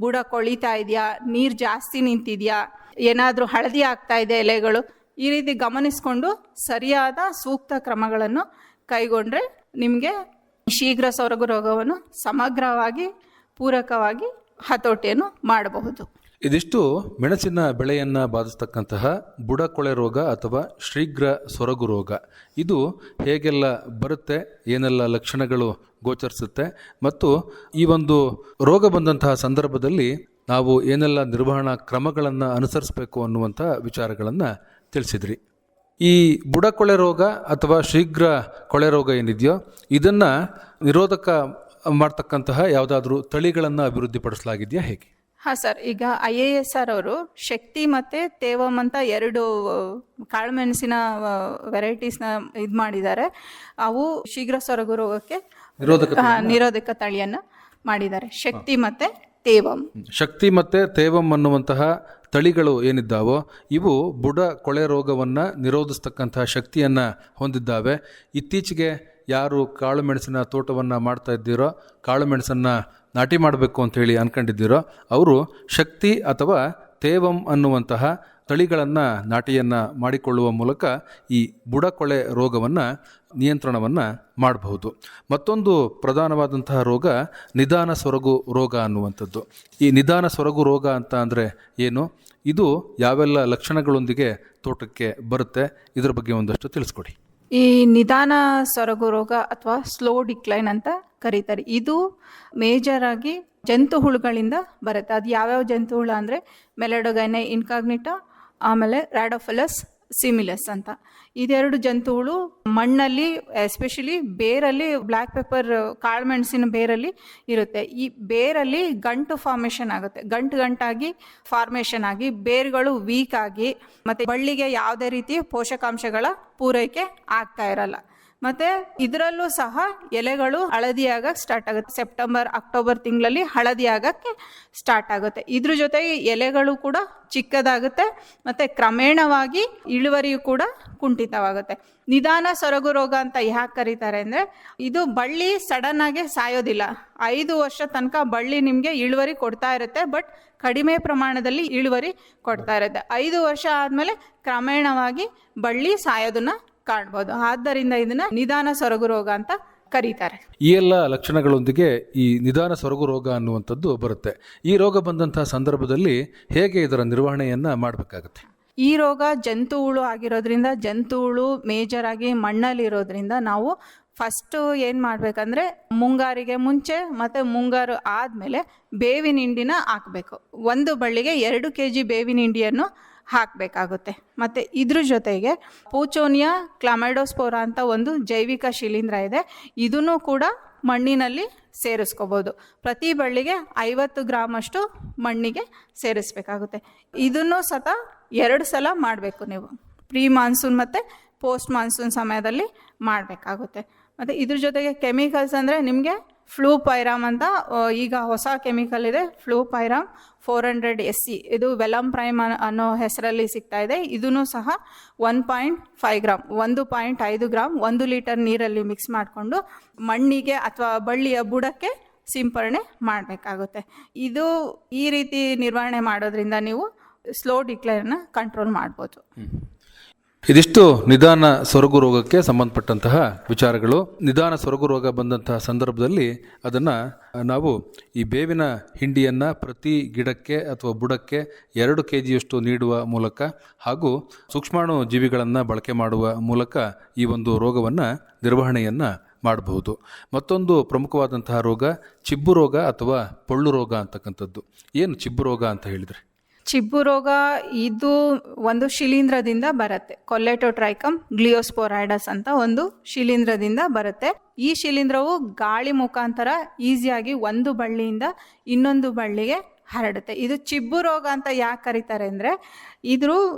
ಬುಡ ಕೊಳಿತಾ ಇದೆಯಾ, ನೀರು ಜಾಸ್ತಿ ನಿಂತಿದೆಯಾ, ಏನಾದರೂ ಹಳದಿ ಆಗ್ತಾ ಇದೆ ಎಲೆಗಳು, ಈ ರೀತಿ ಗಮನಿಸಿಕೊಂಡು ಸರಿಯಾದ ಸೂಕ್ತ ಕ್ರಮಗಳನ್ನು ಕೈಗೊಂಡ್ರೆ ನಿಮಗೆ ಶೀಘ್ರ ಸೊರಗು ರೋಗವನ್ನು ಸಮಗ್ರವಾಗಿ ಪೂರಕವಾಗಿ ಹತೋಟಿಯನ್ನು ಮಾಡಬಹುದು.
ಇದಿಷ್ಟು ಮೆಣಸಿನ ಬೆಳೆಯನ್ನು ಬಾಧಿಸ್ತಕ್ಕಂತಹ ಬುಡಕೊಳೆ ರೋಗ ಅಥವಾ ಶೀಘ್ರ ಸೊರಗು ರೋಗ. ಇದು ಹೇಗೆಲ್ಲ ಬರುತ್ತೆ, ಏನೆಲ್ಲ ಲಕ್ಷಣಗಳು ಗೋಚರಿಸುತ್ತೆ, ಮತ್ತು ಈ ಒಂದು ರೋಗ ಬಂದಂತಹ ಸಂದರ್ಭದಲ್ಲಿ ನಾವು ಏನೆಲ್ಲ ನಿರ್ವಹಣಾ ಕ್ರಮಗಳನ್ನು ಅನುಸರಿಸಬೇಕು ಅನ್ನುವಂಥ ವಿಚಾರಗಳನ್ನು ತಿಳಿಸಿದ್ರಿ. ಈ ಬುಡ ಕೊಳೆ ರೋಗ ಅಥವಾ ಶೀಘ್ರ ಕೊಳೆ ರೋಗ ಏನಿದೆಯೋ ಇದನ್ನು ನಿರೋಧಕ ಮಾಡ್ತಕ್ಕಂತಹ ಯಾವುದಾದ್ರೂ ತಳಿಗಳನ್ನು ಅಭಿವೃದ್ಧಿಪಡಿಸಲಾಗಿದೆಯಾ, ಹೇಗೆ?
ಹಾಂ ಸರ್, ಈಗ IASR ಅವರು ಶಕ್ತಿ ಮತ್ತು ತೇವಮ್ ಅಂತ 2 ಕಾಳುಮೆಣಸಿನ ವೆರೈಟೀಸ್ನ ಇದು ಮಾಡಿದ್ದಾರೆ. ಅವು ಶೀಘ್ರ ಸೊರಗು ರೋಗಕ್ಕೆ ನಿರೋಧಕ ತಳಿಯನ್ನು ಮಾಡಿದ್ದಾರೆ, ಶಕ್ತಿ ಮತ್ತು ತೇವಮ್.
ಶಕ್ತಿ ಮತ್ತು ತೇವಮ್ ಅನ್ನುವಂತಹ ತಳಿಗಳು ಏನಿದ್ದಾವೋ ಇವು ಬುಡ ಕೊಳೆ ರೋಗವನ್ನು ನಿರೋಧಿಸ್ತಕ್ಕಂತಹ ಶಕ್ತಿಯನ್ನು ಹೊಂದಿದ್ದಾವೆ. ಇತ್ತೀಚೆಗೆ ಯಾರು ಕಾಳು ಮೆಣಸಿನ ತೋಟವನ್ನು ಮಾಡ್ತಾ ಇದ್ದೀರೋ, ಕಾಳು ಮೆಣಸನ್ನು ನಾಟಿ ಮಾಡಬೇಕು ಅಂಥೇಳಿ ಅಂದ್ಕೊಂಡಿದ್ದೀರೋ ಅವರು ಶಕ್ತಿ ಅಥವಾ ತೇವಮ್ ಅನ್ನುವಂತಹ ತಳಿಗಳನ್ನು ನಾಟಿಯನ್ನು ಮಾಡಿಕೊಳ್ಳುವ ಮೂಲಕ ಈ ಬುಡಕೊಳೆ ರೋಗವನ್ನು ನಿಯಂತ್ರಣವನ್ನು ಮಾಡಬಹುದು. ಮತ್ತೊಂದು ಪ್ರಧಾನವಾದಂತಹ ರೋಗ ನಿಧಾನ ಸೊರಗು ರೋಗ ಅನ್ನುವಂಥದ್ದು. ಈ ನಿಧಾನ ಸೊರಗು ರೋಗ ಅಂತ ಅಂದರೆ ಏನು, ಇದು ಯಾವೆಲ್ಲ ಲಕ್ಷಣಗಳೊಂದಿಗೆ ತೋಟಕ್ಕೆ ಬರುತ್ತೆ, ಇದರ ಬಗ್ಗೆ ಒಂದಷ್ಟು ತಿಳಿಸ್ಕೊಡಿ.
ಈ ನಿಧಾನ ಸೊರಗು ರೋಗ ಅಥವಾ ಸ್ಲೋ ಡಿಕ್ಲೈನ್ ಅಂತ ಕರೀತಾರೆ. ಇದು ಮೇಜರ್ ಆಗಿ ಜಂತು ಹುಳುಗಳಿಂದ ಬರುತ್ತೆ. ಅದು ಯಾವ್ಯಾವ ಜಂತು ಹುಳು ಅಂದರೆ ಮೆಲಡೋಗೈನೆ ಇನ್ಕಾಗ್ನಿಟಾ, ಆಮೇಲೆ ರ್ಯಾಡೋಫಿಲಸ್ ಸಿಮಿಲಸ್ ಅಂತ. ಇದೆರಡು ಜಂತು ಹುಳು ಮಣ್ಣಲ್ಲಿ, ಎಸ್ಪೆಷಲಿ ಬೇರಲ್ಲಿ, ಬ್ಲ್ಯಾಕ್ ಪೆಪ್ಪರ್ ಕಾಳುಮೆಣಸಿನ ಬೇರಲ್ಲಿ ಇರುತ್ತೆ. ಈ ಬೇರಲ್ಲಿ ಗಂಟು ಫಾರ್ಮೇಷನ್ ಆಗುತ್ತೆ, ಗಂಟಾಗಿ ಫಾರ್ಮೇಷನ್ ಆಗಿ ಬೇರುಗಳು ವೀಕ್ ಆಗಿ ಮತ್ತು ಬಳ್ಳಿಗೆ ಯಾವುದೇ ರೀತಿ ಪೋಷಕಾಂಶಗಳ ಪೂರೈಕೆ ಆಗ್ತಾ ಇರಲ್ಲ. ಮತ್ತು ಇದರಲ್ಲೂ ಸಹ ಎಲೆಗಳು ಹಳದಿಯಾಗಕ್ಕೆ ಸ್ಟಾರ್ಟ್ ಆಗುತ್ತೆ. ಸೆಪ್ಟೆಂಬರ್ ಅಕ್ಟೋಬರ್ ತಿಂಗಳಲ್ಲಿ ಹಳದಿ ಆಗಕ್ಕೆ ಸ್ಟಾರ್ಟ್ ಆಗುತ್ತೆ. ಇದ್ರ ಜೊತೆಗೆ ಎಲೆಗಳು ಕೂಡ ಚಿಕ್ಕದಾಗುತ್ತೆ ಮತ್ತು ಕ್ರಮೇಣವಾಗಿ ಇಳುವರಿಯು ಕೂಡ ಕುಂಠಿತವಾಗುತ್ತೆ. ನಿಧಾನ ಸೊರಗು ರೋಗ ಅಂತ ಯಾಕೆ ಕರೀತಾರೆ ಅಂದರೆ ಇದು ಬಳ್ಳಿ ಸಡನ್ ಆಗಿ ಸಾಯೋದಿಲ್ಲ. 5 ವರ್ಷ ತನಕ ಬಳ್ಳಿ ನಿಮಗೆ ಇಳುವರಿ ಕೊಡ್ತಾ ಇರುತ್ತೆ, ಬಟ್ ಕಡಿಮೆ ಪ್ರಮಾಣದಲ್ಲಿ ಇಳುವರಿ ಕೊಡ್ತಾ ಇರುತ್ತೆ. 5 ವರ್ಷ ಆದಮೇಲೆ ಕ್ರಮೇಣವಾಗಿ ಬಳ್ಳಿ ಸಾಯೋದನ್ನ ಕಾಣ್ಬೋದು. ಆದ್ದರಿಂದ ಇದನ್ನ ನಿಧಾನ ಸೊರಗು ರೋಗ ಅಂತ ಕರೀತಾರೆ.
ಈ ಎಲ್ಲ ಲಕ್ಷಣಗಳೊಂದಿಗೆ ಈ ನಿಧಾನ ಸೊರಗು ರೋಗ ಅನ್ನುವಂಥದ್ದು ಬರುತ್ತೆ. ಈ ರೋಗ ಬಂದಂತಹ ಸಂದರ್ಭದಲ್ಲಿ ಹೇಗೆ ಇದರ ನಿರ್ವಹಣೆಯನ್ನು ಮಾಡಬೇಕಾಗುತ್ತೆ?
ಈ ರೋಗ ಜಂತು ಹುಳು ಆಗಿರೋದ್ರಿಂದ, ಜಂತು ಹುಳು ಮೇಜರ್ ಆಗಿ ಮಣ್ಣಲ್ಲಿರೋದ್ರಿಂದ ನಾವು ಫಸ್ಟು ಏನು ಮಾಡಬೇಕಂದ್ರೆ ಮುಂಗಾರಿಗೆ ಮುಂಚೆ ಮತ್ತು ಮುಂಗಾರು ಆದಮೇಲೆ ಬೇವಿನ ಹಿಂಡಿನ ಹಾಕಬೇಕು. 1 ಬಳ್ಳಿಗೆ 2 kg ಬೇವಿನ ಹಿಂಡಿಯನ್ನು ಹಾಕಬೇಕಾಗುತ್ತೆ. ಮತ್ತು ಇದ್ರ ಜೊತೆಗೆ ಪೂಚೋನಿಯಾ ಕ್ಲಮೈಡೋಸ್ಪೋರಾ ಅಂತ ಒಂದು ಜೈವಿಕ ಶಿಲೀಂಧ್ರ ಇದೆ, ಇದನ್ನು ಕೂಡ ಮಣ್ಣಿನಲ್ಲಿ ಸೇರಿಸ್ಕೋಬೋದು. ಪ್ರತಿ ಬಳ್ಳಿಗೆ 50 ಗ್ರಾಮಷ್ಟು ಮಣ್ಣಿಗೆ ಸೇರಿಸ್ಬೇಕಾಗುತ್ತೆ. ಇದನ್ನು ಸತ 2 ಸಲ ಮಾಡಬೇಕು ನೀವು, ಪ್ರೀ ಮಾನ್ಸೂನ್ ಮತ್ತು ಪೋಸ್ಟ್ ಮಾನ್ಸೂನ್ ಸಮಯದಲ್ಲಿ ಮಾಡಬೇಕಾಗುತ್ತೆ. ಮತ್ತು ಇದ್ರ ಜೊತೆಗೆ ಕೆಮಿಕಲ್ಸ್ ಅಂದರೆ ನಿಮಗೆ ಫ್ಲೂಪೈರಾಮ್ ಅಂತ ಈಗ ಹೊಸ ಕೆಮಿಕಲ್ ಇದೆ, ಫ್ಲೂಪೈರಾಮ್ 400 SC. ಇದು ವೆಲಮ್ ಪ್ರೈಮ್ ಅನ್ನೋ ಹೆಸರಲ್ಲಿ ಸಿಗ್ತಾ ಇದೆ. ಇದನ್ನು ಸಹ 1.5 ಗ್ರಾಮ್ 1.5 ಗ್ರಾಮ್ 1 ಲೀಟರ್ ನೀರಲ್ಲಿ ಮಿಕ್ಸ್ ಮಾಡಿಕೊಂಡು ಮಣ್ಣಿಗೆ ಅಥವಾ ಬಳ್ಳಿಯ ಬುಡಕ್ಕೆ ಸಿಂಪರಣೆ ಮಾಡಬೇಕಾಗುತ್ತೆ. ಇದು ಈ ರೀತಿ ನಿರ್ವಹಣೆ ಮಾಡೋದ್ರಿಂದ ನೀವು ಸ್ಲೋ ಡಿಕ್ಲೈನ್ನ ಕಂಟ್ರೋಲ್ ಮಾಡ್ಬೋದು.
ಇದಿಷ್ಟು ನಿಧಾನ ಸೊರಗು ರೋಗಕ್ಕೆ ಸಂಬಂಧಪಟ್ಟಂತಹ ವಿಚಾರಗಳು. ನಿಧಾನ ಸೊರಗು ರೋಗ ಬಂದಂತಹ ಸಂದರ್ಭದಲ್ಲಿ ಅದನ್ನು ನಾವು ಈ ಬೇವಿನ ಹಿಂಡಿಯನ್ನು ಪ್ರತಿ ಗಿಡಕ್ಕೆ ಅಥವಾ ಬುಡಕ್ಕೆ 2 kgಯಷ್ಟು ನೀಡುವ ಮೂಲಕ ಹಾಗೂ ಸೂಕ್ಷ್ಮಾಣು ಜೀವಿಗಳನ್ನು ಬಳಕೆ ಮಾಡುವ ಮೂಲಕ ಈ ಒಂದು ರೋಗವನ್ನು ನಿರ್ವಹಣೆಯನ್ನು ಮಾಡಬಹುದು. ಮತ್ತೊಂದು ಪ್ರಮುಖವಾದಂತಹ ರೋಗ ಚಿಬ್ಬು ರೋಗ ಅಥವಾ ಪೊಳ್ಳು ರೋಗ ಅಂತಕ್ಕಂಥದ್ದು. ಏನು ಚಿಬ್ಬು ರೋಗ ಅಂತ ಹೇಳಿದರೆ?
ಚಿಬ್ಬು ರೋಗ ಇದು ಒಂದು ಶಿಲೀಂಧ್ರದಿಂದ ಬರುತ್ತೆ. ಕೊಲ್ಲೆಟೋಟ್ರೈಕಮ್ ಗ್ಲಿಯೋಸ್ಪೋರೈಡಸ್ ಅಂತ ಒಂದು ಶಿಲೀಂಧ್ರದಿಂದ ಬರುತ್ತೆ. ಈ ಶಿಲೀಂಧ್ರವು ಗಾಳಿ ಮುಖಾಂತರ ಈಸಿಯಾಗಿ ಒಂದು ಬಳ್ಳಿಯಿಂದ ಇನ್ನೊಂದು ಬಳ್ಳಿಗೆ ಹರಡುತ್ತೆ. ಇದು ಚಿಬ್ಬು ರೋಗ ಅಂತ ಯಾಕೆ ಕರೀತಾರೆ ಅಂದರೆ ಇದ್ರ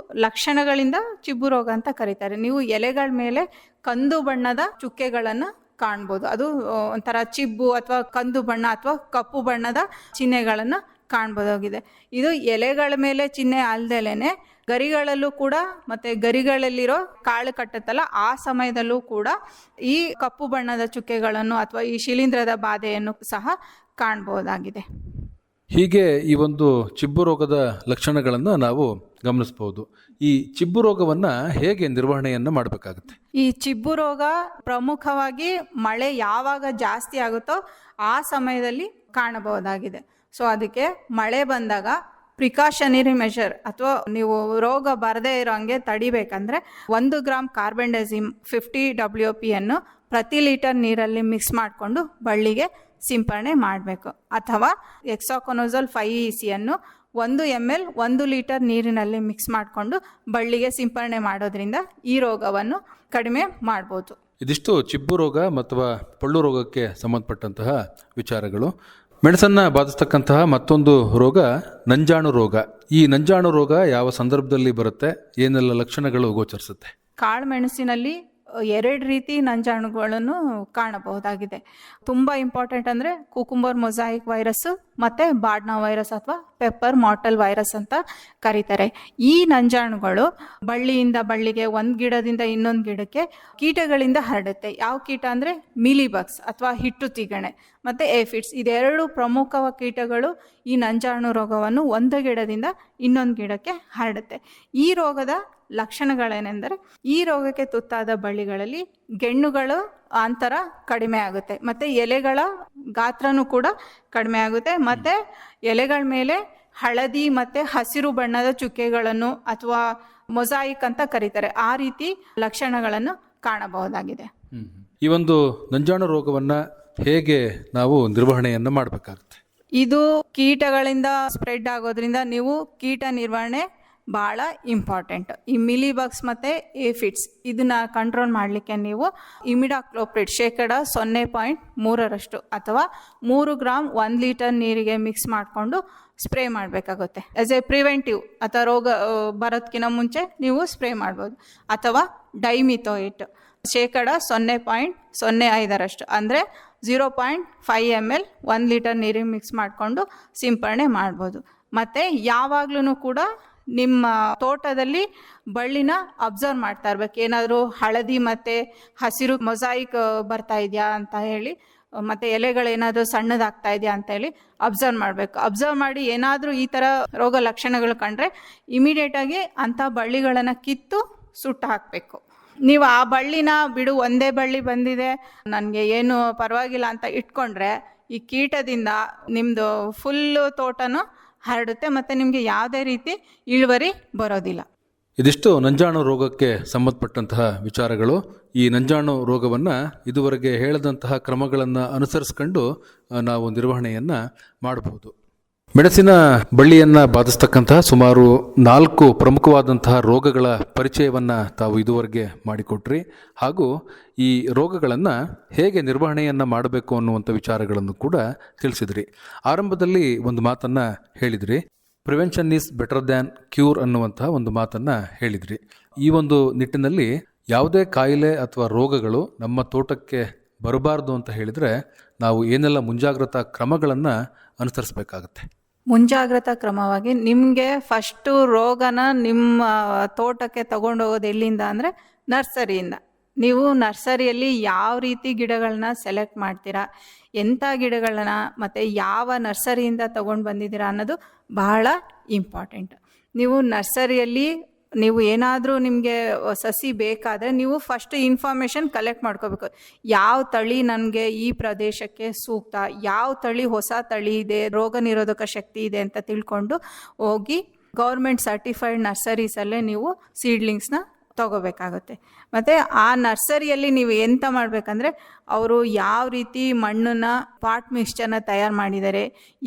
ಲಕ್ಷಣಗಳಿಂದ ಚಿಬ್ಬು ರೋಗ ಅಂತ ಕರೀತಾರೆ. ನೀವು ಎಲೆಗಳ ಮೇಲೆ ಕಂದು ಬಣ್ಣದ ಚುಕ್ಕೆಗಳನ್ನು ಕಾಣ್ಬೋದು. ಅದು ಒಂಥರ ಚಿಬ್ಬು ಅಥವಾ ಕಂದು ಬಣ್ಣ ಅಥವಾ ಕಪ್ಪು ಬಣ್ಣದ ಚಿಹ್ನೆಗಳನ್ನು ಕಾಣ್ಬೋದಾಗಿದೆ. ಇದು ಎಲೆಗಳ ಮೇಲೆ ಚಿಹ್ನೆ ಅಲ್ದಲೇನೆ ಗರಿಗಳಲ್ಲೂ ಕೂಡ ಮತ್ತು ಗರಿಗಳಲ್ಲಿರೋ ಕಾಳು ಕಟ್ಟುತ್ತಲ್ಲ ಆ ಸಮಯದಲ್ಲೂ ಕೂಡ ಈ ಕಪ್ಪು ಬಣ್ಣದ ಚುಕ್ಕೆಗಳನ್ನು ಅಥವಾ ಈ ಶಿಲೀಂಧ್ರದ ಬಾಧೆಯನ್ನು ಸಹ ಕಾಣ್ಬೋದಾಗಿದೆ.
ಹೀಗೆ ಈ ಒಂದು ಚಿಬ್ಬು ರೋಗದ ಲಕ್ಷಣಗಳನ್ನು ನಾವು ಗಮನಿಸಬಹುದು. ಈ ಚಿಬ್ಬು ರೋಗವನ್ನು ಹೇಗೆ ನಿರ್ವಹಣೆಯನ್ನು ಮಾಡಬೇಕಾಗುತ್ತೆ?
ಈ ಚಿಬ್ಬು ರೋಗ ಪ್ರಮುಖವಾಗಿ ಮಳೆ ಯಾವಾಗ ಜಾಸ್ತಿ ಆಗುತ್ತೋ ಆ ಸಮಯದಲ್ಲಿ ಕಾಣಬಹುದಾಗಿದೆ. ಸೊ ಅದಕ್ಕೆ ಮಳೆ ಬಂದಾಗ ಪ್ರಿಕಾಷನರಿ ಮೆಷರ್ ಅಥವಾ ನೀವು ರೋಗ ಬರದೇ ಇರೋ ಹಂಗೆ ತಡಿಬೇಕಂದ್ರೆ 1 ಗ್ರಾಮ್ ಕಾರ್ಬೆಂಡಜಿಮ್ 50 WP ಅನ್ನು ಪ್ರತಿ ಲೀಟರ್ ನೀರಲ್ಲಿ ಮಿಕ್ಸ್ ಮಾಡಿಕೊಂಡು ಬಳ್ಳಿಗೆ ಸಿಂಪರಣೆ ಮಾಡಬೇಕು. ಅಥವಾ ಹೆಕ್ಸಾಕೊನೋಜೋಲ್ 5EC ಅನ್ನು 1 ml 1 ಲೀಟರ್ ನೀರಿನಲ್ಲಿ ಮಿಕ್ಸ್ ಮಾಡಿಕೊಂಡು ಬಳ್ಳಿಗೆ ಸಿಂಪರಣೆ ಮಾಡೋದ್ರಿಂದ ಈ ರೋಗವನ್ನು ಕಡಿಮೆ ಮಾಡ್ಬೋದು.
ಇದಿಷ್ಟು ಚಿಬ್ಬು ರೋಗ ಅಥವಾ ಪಳ್ಳು ರೋಗಕ್ಕೆ ಸಂಬಂಧಪಟ್ಟಂತಹ ವಿಚಾರಗಳು. ಮೆಣಸನ್ನು ಬಾಧಿಸ್ತಕ್ಕಂತಹ ಮತ್ತೊಂದು ರೋಗ ನಂಜಾಣು ರೋಗ. ಈ ನಂಜಾಣು ರೋಗ ಯಾವ ಸಂದರ್ಭದಲ್ಲಿ ಬರುತ್ತೆ, ಏನೆಲ್ಲ ಲಕ್ಷಣಗಳು ಗೋಚರಿಸುತ್ತೆ?
ಕಾಳು ಮೆಣಸಿನಲ್ಲಿ 2 ರೀತಿ ನಂಜಾಣುಗಳನ್ನು ಕಾಣಬಹುದಾಗಿದೆ. ತುಂಬ ಇಂಪಾರ್ಟೆಂಟ್ ಅಂದರೆ ಕುಕುಂಬರ್ ಮೊಸಾಯಿಕ್ ವೈರಸ್ಸು ಮತ್ತು ಬಾಡ್ನಾ ವೈರಸ್ ಅಥವಾ ಪೆಪ್ಪರ್ ಮಾಟಲ್ ವೈರಸ್ ಅಂತ ಕರೀತಾರೆ. ಈ ನಂಜಾಣುಗಳು ಬಳ್ಳಿಯಿಂದ ಬಳ್ಳಿಗೆ, ಒಂದು ಗಿಡದಿಂದ ಇನ್ನೊಂದು ಗಿಡಕ್ಕೆ ಕೀಟಗಳಿಂದ ಹರಡುತ್ತೆ. ಯಾವ ಕೀಟ ಅಂದರೆ ಮಿಲಿಬಗ್ಸ್ ಅಥವಾ ಹಿಟ್ಟು ತಿಗಣೆ ಮತ್ತು ಏಫಿಡ್ಸ್. ಇದೆರಡು ಪ್ರಮುಖ ಕೀಟಗಳು ಈ ನಂಜಾಣು ರೋಗವನ್ನು ಒಂದು ಗಿಡದಿಂದ ಇನ್ನೊಂದು ಗಿಡಕ್ಕೆ ಹರಡುತ್ತೆ. ಈ ರೋಗದ ಲಕ್ಷಣಗಳೇನೆಂದರೆ, ಈ ರೋಗಕ್ಕೆ ತುತ್ತಾದ ಬಳ್ಳಿಗಳಲ್ಲಿ ಗೆಣ್ಣುಗಳು ಅಂತರ ಕಡಿಮೆ ಆಗುತ್ತೆ ಮತ್ತು ಎಲೆಗಳ ಗಾತ್ರನೂ ಕೂಡ ಕಡಿಮೆ ಆಗುತ್ತೆ ಮತ್ತು ಎಲೆಗಳ ಮೇಲೆ ಹಳದಿ ಮತ್ತು ಹಸಿರು ಬಣ್ಣದ ಚುಕ್ಕೆಗಳನ್ನು ಅಥವಾ ಮೊಸಾಯಿಕ್ ಅಂತ ಕರೀತಾರೆ, ಆ ರೀತಿ ಲಕ್ಷಣಗಳನ್ನು ಕಾಣಬಹುದಾಗಿದೆ.
ಈ ಒಂದು ನಂಜಾಣು ರೋಗವನ್ನು ಹೇಗೆ ನಾವು ನಿರ್ವಹಣೆಯನ್ನು ಮಾಡಬೇಕಾಗುತ್ತೆ?
ಇದು ಕೀಟಗಳಿಂದ ಸ್ಪ್ರೆಡ್ ಆಗೋದ್ರಿಂದ ನೀವು ಕೀಟ ನಿರ್ವಹಣೆ ಭಾಳ ಇಂಪಾರ್ಟೆಂಟ್. ಈ ಮಿಲಿಬಗ್ಸ್ ಮತ್ತು ಏಫಿಡ್ಸ್ ಇದನ್ನು ಕಂಟ್ರೋಲ್ ಮಾಡಲಿಕ್ಕೆ ನೀವು ಇಮಿಡಾಕ್ಲೋಪ್ರಿಡ್ 0.3% ಅಥವಾ 3 ಗ್ರಾಮ್ 1 ಲೀಟರ್ ನೀರಿಗೆ ಮಿಕ್ಸ್ ಮಾಡಿಕೊಂಡು ಸ್ಪ್ರೇ ಮಾಡಬೇಕಾಗುತ್ತೆ. ಆ್ಯಸ್ ಎ ಪ್ರಿವೆಂಟಿವ್ ಅಥವಾ ರೋಗ ಬರೋದಕ್ಕಿಂತ ಮುಂಚೆ ನೀವು ಸ್ಪ್ರೇ ಮಾಡ್ಬೋದು. ಅಥವಾ ಡೈಮಿಥೋಯೇಟ್ 0.05% ಅಂದರೆ 0.5 ml 1 ಲೀಟರ್ ನೀರಿಗೆ ಮಿಕ್ಸ್ ಮಾಡಿಕೊಂಡು ಸಿಂಪರಣೆ ಮಾಡ್ಬೋದು. ಮತ್ತು ಯಾವಾಗ್ಲೂ ಕೂಡ ನಿಮ್ಮ ತೋಟದಲ್ಲಿ ಬಳ್ಳಿನ ಅಬ್ಸರ್ವ್ ಮಾಡ್ತಾ ಇರ್ಬೇಕು. ಏನಾದರೂ ಹಳದಿ ಮತ್ತು ಹಸಿರು ಮೊಸಾಯಿಕ್ ಬರ್ತಾ ಇದೆಯಾ ಅಂತ ಹೇಳಿ, ಮತ್ತು ಎಲೆಗಳೇನಾದರೂ ಸಣ್ಣದಾಗ್ತಾ ಇದೆಯಾ ಅಂತ ಹೇಳಿ ಅಬ್ಸರ್ವ್ ಮಾಡಬೇಕು. ಅಬ್ಸರ್ವ್ ಮಾಡಿ ಏನಾದರೂ ಈ ಥರ ರೋಗ ಲಕ್ಷಣಗಳು ಕಂಡ್ರೆ ಇಮಿಡಿಯೇಟಾಗಿ ಅಂಥ ಬಳ್ಳಿಗಳನ್ನು ಕಿತ್ತು ಸುಟ್ಟು ಹಾಕಬೇಕು. ನೀವು ಆ ಬಳ್ಳಿನ ಬಿಡು, ಒಂದೇ ಬಳ್ಳಿ ಬಂದಿದೆ ನನಗೆ ಏನು ಪರವಾಗಿಲ್ಲ ಅಂತ ಇಟ್ಕೊಂಡ್ರೆ ಈ ಕೀಟದಿಂದ ನಿಮ್ಮದು ಫುಲ್ಲು ತೋಟನೂ ಹರಡುತ್ತೆ ಮತ್ತು ನಿಮಗೆ ಯಾವುದೇ ರೀತಿ ಇಳುವರಿ ಬರೋದಿಲ್ಲ.
ಇದಿಷ್ಟು ನಂಜಾಣು ರೋಗಕ್ಕೆ ಸಂಬಂಧಪಟ್ಟಂತಹ ವಿಚಾರಗಳು. ಈ ನಂಜಾಣು ರೋಗವನ್ನು ಇದುವರೆಗೆ ಹೇಳದಂತಹ ಕ್ರಮಗಳನ್ನು ಅನುಸರಿಸ್ಕೊಂಡು ನಾವು ನಿರ್ವಹಣೆಯನ್ನು ಮಾಡಬಹುದು. ಮೆಣಸಿನ ಬಳ್ಳಿಯನ್ನು ಬಾಧಿಸ್ತಕ್ಕಂತಹ ಸುಮಾರು 4 ಪ್ರಮುಖವಾದಂತಹ ರೋಗಗಳ ಪರಿಚಯವನ್ನು ತಾವು ಇದುವರೆಗೆ ಮಾಡಿಕೊಟ್ರಿ. ಹಾಗೂ ಈ ರೋಗಗಳನ್ನು ಹೇಗೆ ನಿರ್ವಹಣೆಯನ್ನು ಮಾಡಬೇಕು ಅನ್ನುವಂಥ ವಿಚಾರಗಳನ್ನು ಕೂಡ ತಿಳಿಸಿದ್ರಿ. ಆರಂಭದಲ್ಲಿ ಒಂದು ಮಾತನ್ನು ಹೇಳಿದ್ರಿ, prevention is better than cure ಅನ್ನುವಂತಹ ಒಂದು ಮಾತನ್ನು ಹೇಳಿದ್ರಿ. ಈ ಒಂದು ನಿಟ್ಟಿನಲ್ಲಿ ಯಾವುದೇ ಕಾಯಿಲೆ ಅಥವಾ ರೋಗಗಳು ನಮ್ಮ ತೋಟಕ್ಕೆ ಬರಬಾರ್ದು ಅಂತ ಹೇಳಿದರೆ ನಾವು ಏನೆಲ್ಲ ಮುಂಜಾಗ್ರತಾ ಕ್ರಮಗಳನ್ನು ಅನುಸರಿಸಬೇಕಾಗತ್ತೆ?
ಮುಂಜಾಗ್ರತಾ ಕ್ರಮವಾಗಿ ನಿಮಗೆ ಫಸ್ಟು ರೋಗನ ನಿಮ್ಮ ತೋಟಕ್ಕೆ ತಗೊಂಡೋಗೋದು ಎಲ್ಲಿಂದ ಅಂದರೆ ನರ್ಸರಿಯಿಂದ. ನೀವು ನರ್ಸರಿಯಲ್ಲಿ ಯಾವ ರೀತಿ ಗಿಡಗಳನ್ನ ಸೆಲೆಕ್ಟ್ ಮಾಡ್ತೀರಾ, ಎಂಥ ಗಿಡಗಳನ್ನ ಮತ್ತು ಯಾವ ನರ್ಸರಿಯಿಂದ ತೊಗೊಂಡು ಬಂದಿದ್ದೀರಾ ಅನ್ನೋದು ಬಹಳ ಇಂಪಾರ್ಟೆಂಟ್. ನೀವು ನರ್ಸರಿಯಲ್ಲಿ ನೀವು ಏನಾದರೂ ನಿಮಗೆ ಸಸಿ ಬೇಕಾದರೆ ನೀವು ಫಸ್ಟ್ ಇನ್ಫಾರ್ಮೇಷನ್ ಕಲೆಕ್ಟ್ ಮಾಡ್ಕೋಬೇಕು. ಯಾವ ತಳಿ ನನಗೆ ಈ ಪ್ರದೇಶಕ್ಕೆ ಸೂಕ್ತ, ಯಾವ ತಳಿ ಹೊಸ ತಳಿ ಇದೆ, ರೋಗ ನಿರೋಧಕ ಶಕ್ತಿ ಇದೆ ಅಂತ ತಿಳ್ಕೊಂಡು ಹೋಗಿ ಗೌರ್ಮೆಂಟ್ ಸರ್ಟಿಫೈಡ್ ನರ್ಸರೀಸಲ್ಲೇ ನೀವು ಸೀಡ್ಲಿಂಗ್ಸ್ನ ತಗೋಬೇಕಾಗುತ್ತೆ. ಮತ್ತು ಆ ನರ್ಸರಿಯಲ್ಲಿ ನೀವು ಎಂತ ಮಾಡಬೇಕಂದ್ರೆ, ಅವರು ಯಾವ ರೀತಿ ಮಣ್ಣನ್ನು ಪಾಟ್ ಮಿಕ್ಸ್ಚರ್ನ ತಯಾರು ಮಾಡಿದ್ದಾರೆ,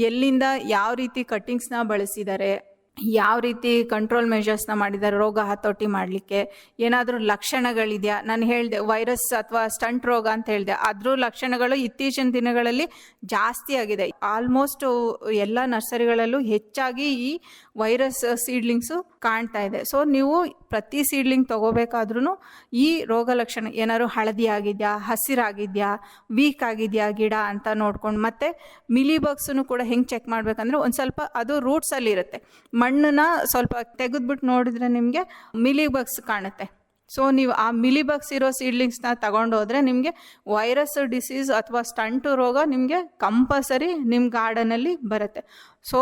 ಎಲ್ಲಿಂದ ಯಾವ ರೀತಿ ಕಟ್ಟಿಂಗ್ಸ್ನ ಬಳಸಿದ್ದಾರೆ, ಯಾವ ರೀತಿ ಕಂಟ್ರೋಲ್ ಮೆಷರ್ಸ್ನ ಮಾಡಿದ್ದಾರೆ ರೋಗ ಹತೋಟಿ ಮಾಡಲಿಕ್ಕೆ, ಏನಾದರೂ ಲಕ್ಷಣಗಳಿದೆಯಾ. ನಾನು ಹೇಳಿದೆ ವೈರಸ್ ಅಥವಾ ಸ್ಟಂಟ್ ರೋಗ ಅಂತ ಹೇಳಿದೆ, ಅದ್ರ ಲಕ್ಷಣಗಳು ಇತ್ತೀಚಿನ ದಿನಗಳಲ್ಲಿ ಜಾಸ್ತಿ ಆಗಿದೆ. ಆಲ್ಮೋಸ್ಟ್ ಎಲ್ಲ ನರ್ಸರಿಗಳಲ್ಲೂ ಹೆಚ್ಚಾಗಿ ಈ ವೈರಸ್ ಸೀಡ್ಲಿಂಗ್ಸು ಕಾಣ್ತಾ ಇದೆ. ಸೊ ನೀವು ಪ್ರತಿ ಸೀಡ್ಲಿಂಗ್ ತೊಗೋಬೇಕಾದ್ರೂ ಈ ರೋಗ ಲಕ್ಷಣ ಏನಾದ್ರು ಹಳದಿ ಆಗಿದೆಯಾ, ಹಸಿರಾಗಿದೆಯಾ, ವೀಕ್ ಆಗಿದೆಯಾ ಗಿಡ ಅಂತ ನೋಡ್ಕೊಂಡು, ಮತ್ತು ಮಿಲಿಬಗ್ಸನ್ನು ಕೂಡ ಹೆಂಗೆ ಚೆಕ್ ಮಾಡಬೇಕಂದ್ರೆ, ಒಂದು ಸ್ವಲ್ಪ ಅದು ರೂಟ್ಸಲ್ಲಿ ಇರುತ್ತೆ, ಮಣ್ಣನ್ನ ಸ್ವಲ್ಪ ತೆಗೆದ್ಬಿಟ್ಟು ನೋಡಿದ್ರೆ ನಿಮಗೆ ಮಿಲಿಬಗ್ಸ್ ಕಾಣುತ್ತೆ. ಸೊ ನೀವು ಆ ಮಿಲಿಬಗ್ಸ್ ಇರೋ ಸೀಡ್ಲಿಂಗ್ಸ್ನ ತಗೊಂಡೋದ್ರೆ ನಿಮಗೆ ವೈರಸ್ ಡಿಸೀಸ್ ಅಥವಾ ಸ್ಟಂಟು ರೋಗ ನಿಮಗೆ ಕಂಪಲ್ಸರಿ ನಿಮ್ಮ ಗಾರ್ಡನಲ್ಲಿ ಬರುತ್ತೆ. ಸೊ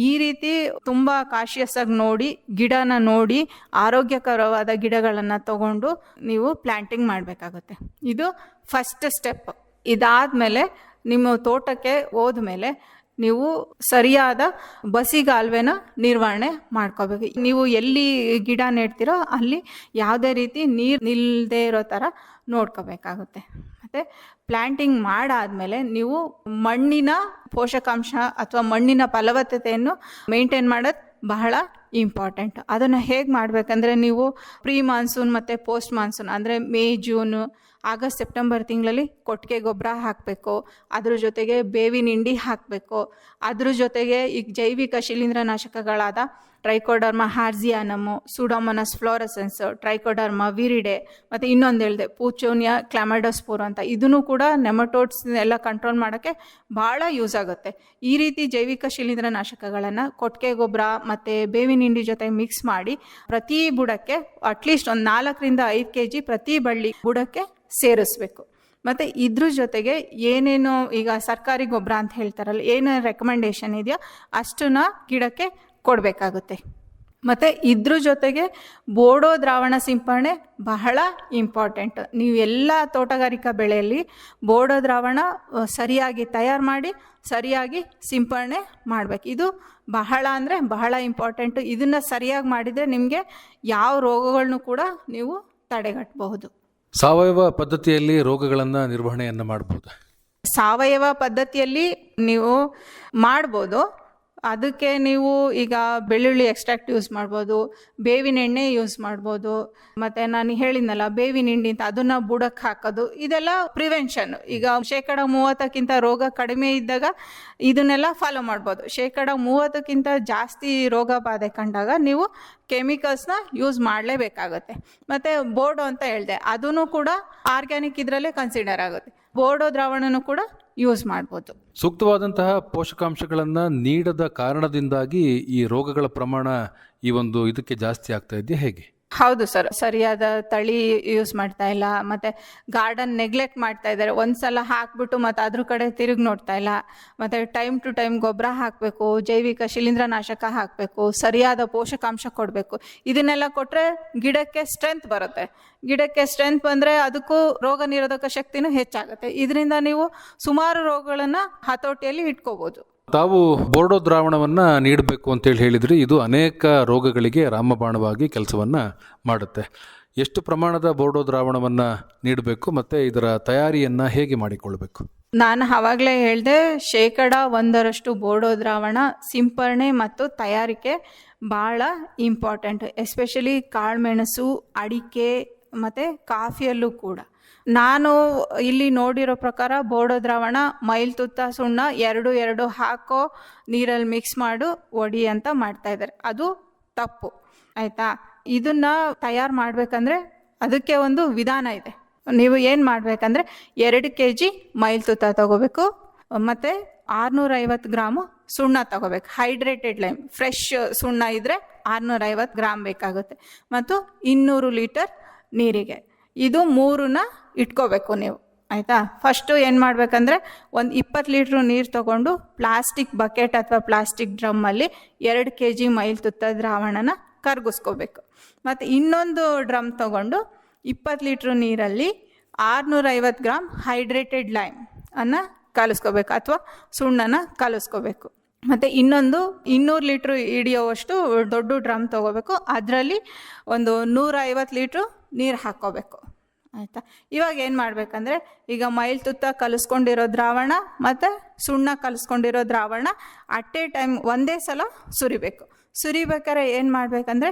ಈ ರೀತಿ ತುಂಬ ಕಾಶಿಯಸ್ ಆಗಿ ನೋಡಿ, ಗಿಡನ ನೋಡಿ, ಆರೋಗ್ಯಕರವಾದ ಗಿಡಗಳನ್ನು ತಗೊಂಡು ನೀವು ಪ್ಲ್ಯಾಂಟಿಂಗ್ ಮಾಡಬೇಕಾಗುತ್ತೆ. ಇದು ಫಸ್ಟ್ ಸ್ಟೆಪ್. ಇದಾದಮೇಲೆ ನಿಮ್ಮ ತೋಟಕ್ಕೆ ಹೋದ್ಮೇಲೆ ನೀವು ಸರಿಯಾದ ಬಸಿಗಾಲುವೆನ ನಿರ್ವಹಣೆ ಮಾಡ್ಕೋಬೇಕು. ನೀವು ಎಲ್ಲಿ ಗಿಡ ನೆಡ್ತೀರೋ ಅಲ್ಲಿ ಯಾವುದೇ ರೀತಿ ನೀರು ನಿಲ್ಲದೆ ಇರೋ ಥರ ನೋಡ್ಕೋಬೇಕಾಗುತ್ತೆ. ಮತ್ತು ಪ್ಲ್ಯಾಂಟಿಂಗ್ ಮಾಡಾದಮೇಲೆ ನೀವು ಮಣ್ಣಿನ ಪೋಷಕಾಂಶ ಅಥವಾ ಮಣ್ಣಿನ ಫಲವತ್ತತೆಯನ್ನು ಮೇಂಟೈನ್ ಮಾಡೋದು ಬಹಳ ಇಂಪಾರ್ಟೆಂಟ್. ಅದನ್ನು ಹೇಗೆ ಮಾಡಬೇಕಂದ್ರೆ ನೀವು ಪ್ರೀ ಮಾನ್ಸೂನ್ ಮತ್ತು ಪೋಸ್ಟ್ ಮಾನ್ಸೂನ್ ಅಂದರೆ ಮೇ, ಜೂನು, ಆಗಸ್ಟ್, ಸೆಪ್ಟೆಂಬರ್ ತಿಂಗಳಲ್ಲಿ ಕೊಟ್ಟಿಗೆ ಗೊಬ್ಬರ ಹಾಕಬೇಕು. ಅದ್ರ ಜೊತೆಗೆ ಬೇವಿನ ಹಿಂಡಿ ಹಾಕಬೇಕು. ಅದ್ರ ಜೊತೆಗೆ ಈಗ ಜೈವಿಕ ಶಿಲೀಂಧ್ರನಾಶಕಗಳಾದ Trichoderma harzianum, Pseudomonas fluorescens, Trichoderma viride, ಮತ್ತು ಇನ್ನೊಂದು ಹೇಳಿದೆ ಪೂಚೋನಿಯಾ ಕ್ಲಾಮೈಡೋಸ್ಪೋರ್ ಅಂತ, ಇದನ್ನು ಕೂಡ ನೆಮಟೋಡ್ಸ್ ಎಲ್ಲ ಕಂಟ್ರೋಲ್ ಮಾಡೋಕ್ಕೆ ಭಾಳ ಯೂಸ್ ಆಗುತ್ತೆ. ಈ ರೀತಿ ಜೈವಿಕ ಶಿಲೀಂಧ್ರನಾಶಕಗಳನ್ನು ಕೊಟ್ಟಿಗೆ ಗೊಬ್ಬರ ಮತ್ತು ಬೇವಿನ ಹಿಂಡಿ ಜೊತೆ ಮಿಕ್ಸ್ ಮಾಡಿ ಪ್ರತಿ ಬುಡಕ್ಕೆ ಅಟ್ಲೀಸ್ಟ್ ಒಂದು 4-5 kg ಪ್ರತಿ ಬಳ್ಳಿ ಬುಡಕ್ಕೆ ಸೇರಿಸ್ಬೇಕು. ಮತ್ತು ಇದ್ರ ಜೊತೆಗೆ ಏನೇನು ಈಗ ಸರ್ಕಾರಿ ಗೊಬ್ಬರ ಅಂತ ಹೇಳ್ತಾರಲ್ಲ, ಏನು ರೆಕಮೆಂಡೇಶನ್ ಇದೆಯೋ ಅಷ್ಟನ್ನ ಗಿಡಕ್ಕೆ ಕೊಡಬೇಕಾಗುತ್ತೆ. ಮತ್ತು ಇದ್ರ ಜೊತೆಗೆ ಬೋಡೋ ದ್ರಾವಣ ಸಿಂಪರಣೆ ಬಹಳ ಇಂಪಾರ್ಟೆಂಟ್. ನೀವು ಎಲ್ಲ ತೋಟಗಾರಿಕಾ ಬೆಳೆಯಲ್ಲಿ ಬೋಡೋ ದ್ರಾವಣ ಸರಿಯಾಗಿ ತಯಾರು ಮಾಡಿ ಸರಿಯಾಗಿ ಸಿಂಪರಣೆ ಮಾಡಬೇಕು. ಇದು ಬಹಳ ಅಂದರೆ ಬಹಳ ಇಂಪಾರ್ಟೆಂಟು. ಇದನ್ನು ಸರಿಯಾಗಿ ಮಾಡಿದರೆ ನಿಮಗೆ ಯಾವ ರೋಗಗಳನ್ನು ಕೂಡ ನೀವು ತಡೆಗಟ್ಟಬಹುದು.
ಸಾವಯವ ಪದ್ಧತಿಯಲ್ಲಿ ರೋಗಗಳನ್ನು ನಿರ್ವಹಣೆಯನ್ನು ಮಾಡ್ಬೋದು.
ಸಾವಯವ ಪದ್ಧತಿಯಲ್ಲಿ ನೀವು ಮಾಡ್ಬೋದು. ಅದಕ್ಕೆ ನೀವು ಈಗ ಬೆಳ್ಳುಳ್ಳಿ ಎಕ್ಸ್ಟ್ರಾಕ್ಟ್ ಯೂಸ್ ಮಾಡ್ಬೋದು, ಬೇವಿನ ಎಣ್ಣೆ ಯೂಸ್ ಮಾಡ್ಬೋದು, ಮತ್ತು ನಾನು ಹೇಳಿದ್ನಲ್ಲ ಬೇವಿನ ಹಿಂಡಿ ಅಂತ, ಅದನ್ನು ಬುಡಕ್ಕೆ ಹಾಕೋದು, ಇದೆಲ್ಲ ಪ್ರಿವೆನ್ಷನ್. ಈಗ 30% ರೋಗ ಕಡಿಮೆ ಇದ್ದಾಗ ಇದನ್ನೆಲ್ಲ ಫಾಲೋ ಮಾಡ್ಬೋದು. 30% ಜಾಸ್ತಿ ರೋಗ ಬಾಧೆ ಕಂಡಾಗ ನೀವು ಕೆಮಿಕಲ್ಸ್ನ ಯೂಸ್ ಮಾಡಲೇಬೇಕಾಗತ್ತೆ. ಮತ್ತು ಬೋರ್ಡೋ ಅಂತ ಹೇಳಿದೆ, ಅದೂ ಕೂಡ ಆರ್ಗ್ಯಾನಿಕ್ ಇದರಲ್ಲೇ ಕನ್ಸಿಡರ್ ಆಗುತ್ತೆ. ಬೋರ್ಡೋ ದ್ರಾವಣನೂ ಕೂಡ ಯೂಸ್ ಮಾಡ್ಬೋದು.
ಸೂಕ್ತವಾದಂತಹ ಪೋಷಕಾಂಶಗಳನ್ನು ನೀಡದ ಕಾರಣದಿಂದಾಗಿ ಈ ರೋಗಗಳ ಪ್ರಮಾಣ ಈ ಒಂದು ಇದಕ್ಕೆ ಜಾಸ್ತಿ ಆಗ್ತಾ ಇದೆಯಾ, ಹೇಗೆ?
ಹೌದು ಸರ್, ಸರಿಯಾದ ತಳಿ ಯೂಸ್ ಮಾಡ್ತಾ ಇಲ್ಲ, ಮತ್ತು ಗಾರ್ಡನ್ ನೆಗ್ಲೆಕ್ಟ್ ಮಾಡ್ತಾ ಇದ್ದಾರೆ. ಒಂದ್ಸಲ ಹಾಕ್ಬಿಟ್ಟು ಮತ್ತು ಅದ್ರ ಕಡೆ ತಿರುಗಿ ನೋಡ್ತಾ ಇಲ್ಲ. ಮತ್ತು ಟೈಮ್ ಟು ಟೈಮ್ ಗೊಬ್ಬರ ಹಾಕಬೇಕು, ಜೈವಿಕ ಶಿಲೀಂಧ್ರನಾಶಕ ಹಾಕಬೇಕು, ಸರಿಯಾದ ಪೋಷಕಾಂಶ ಕೊಡಬೇಕು. ಇದನ್ನೆಲ್ಲ ಕೊಟ್ಟರೆ ಗಿಡಕ್ಕೆ ಸ್ಟ್ರೆಂತ್ ಬರುತ್ತೆ. ಗಿಡಕ್ಕೆ ಸ್ಟ್ರೆಂತ್ ಬಂದರೆ ಅದಕ್ಕೂ ರೋಗ ನಿರೋಧಕ ಶಕ್ತಿನೂ ಹೆಚ್ಚಾಗುತ್ತೆ. ಇದರಿಂದ ನೀವು ಸುಮಾರು ರೋಗಗಳನ್ನು ಹತೋಟಿಯಲ್ಲಿ ಇಟ್ಕೋಬೋದು.
ತಾವು ಬೋರ್ಡೋ ದ್ರಾವಣವನ್ನು ನೀಡಬೇಕು ಅಂತೇಳಿ ಹೇಳಿದ್ರಿ. ಇದು ಅನೇಕ ರೋಗಗಳಿಗೆ ರಾಮಬಾಣವಾಗಿ ಕೆಲಸವನ್ನು ಮಾಡುತ್ತೆ. ಎಷ್ಟು ಪ್ರಮಾಣದ ಬೋರ್ಡೋ ದ್ರಾವಣವನ್ನು ನೀಡಬೇಕು ಮತ್ತು ಇದರ ತಯಾರಿಯನ್ನು ಹೇಗೆ ಮಾಡಿಕೊಳ್ಬೇಕು?
ನಾನು ಆವಾಗಲೇ ಹೇಳಿದೆ, 1% ಬೋರ್ಡೋ ದ್ರಾವಣ ಸಿಂಪರಣೆ ಮತ್ತು ತಯಾರಿಕೆ ಭಾಳ ಇಂಪಾರ್ಟೆಂಟ್. ಎಸ್ಪೆಷಲಿ ಕಾಳುಮೆಣಸು, ಅಡಿಕೆ ಮತ್ತು ಕಾಫಿಯಲ್ಲೂ ಕೂಡ. ನಾನು ಇಲ್ಲಿ ನೋಡಿರೋ ಪ್ರಕಾರ ಬೋರ್ಡೋ ದ್ರಾವಣ ಮೈಲ್ತುತ್ತ ಸುಣ್ಣ 2 ಹಾಕೋ ನೀರಲ್ಲಿ ಮಿಕ್ಸ್ ಮಾಡು ಒಡಿ ಅಂತ ಮಾಡ್ತಾಯಿದ್ದಾರೆ. ಅದು ತಪ್ಪು, ಆಯಿತಾ? ಇದನ್ನು ತಯಾರು ಮಾಡಬೇಕಂದ್ರೆ ಅದಕ್ಕೆ ಒಂದು ವಿಧಾನ ಇದೆ. ನೀವು ಏನು ಮಾಡಬೇಕಂದ್ರೆ 2 kg ಮೈಲ್ತುತ್ತ ತಗೋಬೇಕು, ಮತ್ತು 650 ಗ್ರಾಮು ಸುಣ್ಣ ತಗೋಬೇಕು. ಹೈಡ್ರೇಟೆಡ್ ಲೈಮ್ ಫ್ರೆಶ್ ಸುಣ್ಣ ಇದ್ದರೆ 650 ಗ್ರಾಮ್ ಬೇಕಾಗುತ್ತೆ, ಮತ್ತು 200 ಲೀಟರ್ ನೀರಿಗೆ. ಇದು 3ನ ಇಟ್ಕೋಬೇಕು ನೀವು, ಆಯಿತಾ? ಫಸ್ಟು ಏನು ಮಾಡಬೇಕಂದ್ರೆ ಒಂದು 20 ಲೀಟ್ರ್ ನೀರು ತೊಗೊಂಡು ಪ್ಲಾಸ್ಟಿಕ್ ಬಕೆಟ್ ಅಥವಾ ಪ್ಲಾಸ್ಟಿಕ್ ಡ್ರಮ್ಮಲ್ಲಿ 2 kg ಮೈಲ್ತುತ್ತ ದ್ರಾವಣನ ಕರಗಿಸ್ಕೋಬೇಕು. ಮತ್ತು ಇನ್ನೊಂದು ಡ್ರಮ್ ತೊಗೊಂಡು 20 ಲೀಟ್ರ್ ನೀರಲ್ಲಿ 650 ಗ್ರಾಮ್ ಹೈಡ್ರೇಟೆಡ್ ಲೈಮ್ ಅನ್ನು ಕಲಿಸ್ಕೋಬೇಕು ಅಥವಾ ಸುಣ್ಣನ ಕಲಿಸ್ಕೋಬೇಕು. ಮತ್ತು ಇನ್ನೊಂದು 200 ಲೀಟ್ರ್ ಹಿಡಿಯೋವಷ್ಟು ದೊಡ್ಡ ಡ್ರಮ್ ತೊಗೋಬೇಕು. ಅದರಲ್ಲಿ ಒಂದು 150 ಲೀಟ್ರು ನೀರು ಹಾಕ್ಕೋಬೇಕು, ಆಯಿತಾ? ಇವಾಗ ಏನು ಮಾಡಬೇಕಂದ್ರೆ ಈಗ ಮೈಲ್ತುತ್ತ ಕಲಿಸ್ಕೊಂಡಿರೋ ದ್ರಾವಣ ಮತ್ತು ಸುಣ್ಣ ಕಲಿಸ್ಕೊಂಡಿರೋ ದ್ರಾವಣ ಅಟ್ ಎ ಟೈಮ್ ಒಂದೇ ಸಲ ಸುರಿಬೇಕು. ಸುರಿಬೇಕಾದ್ರೆ ಏನು ಮಾಡಬೇಕಂದ್ರೆ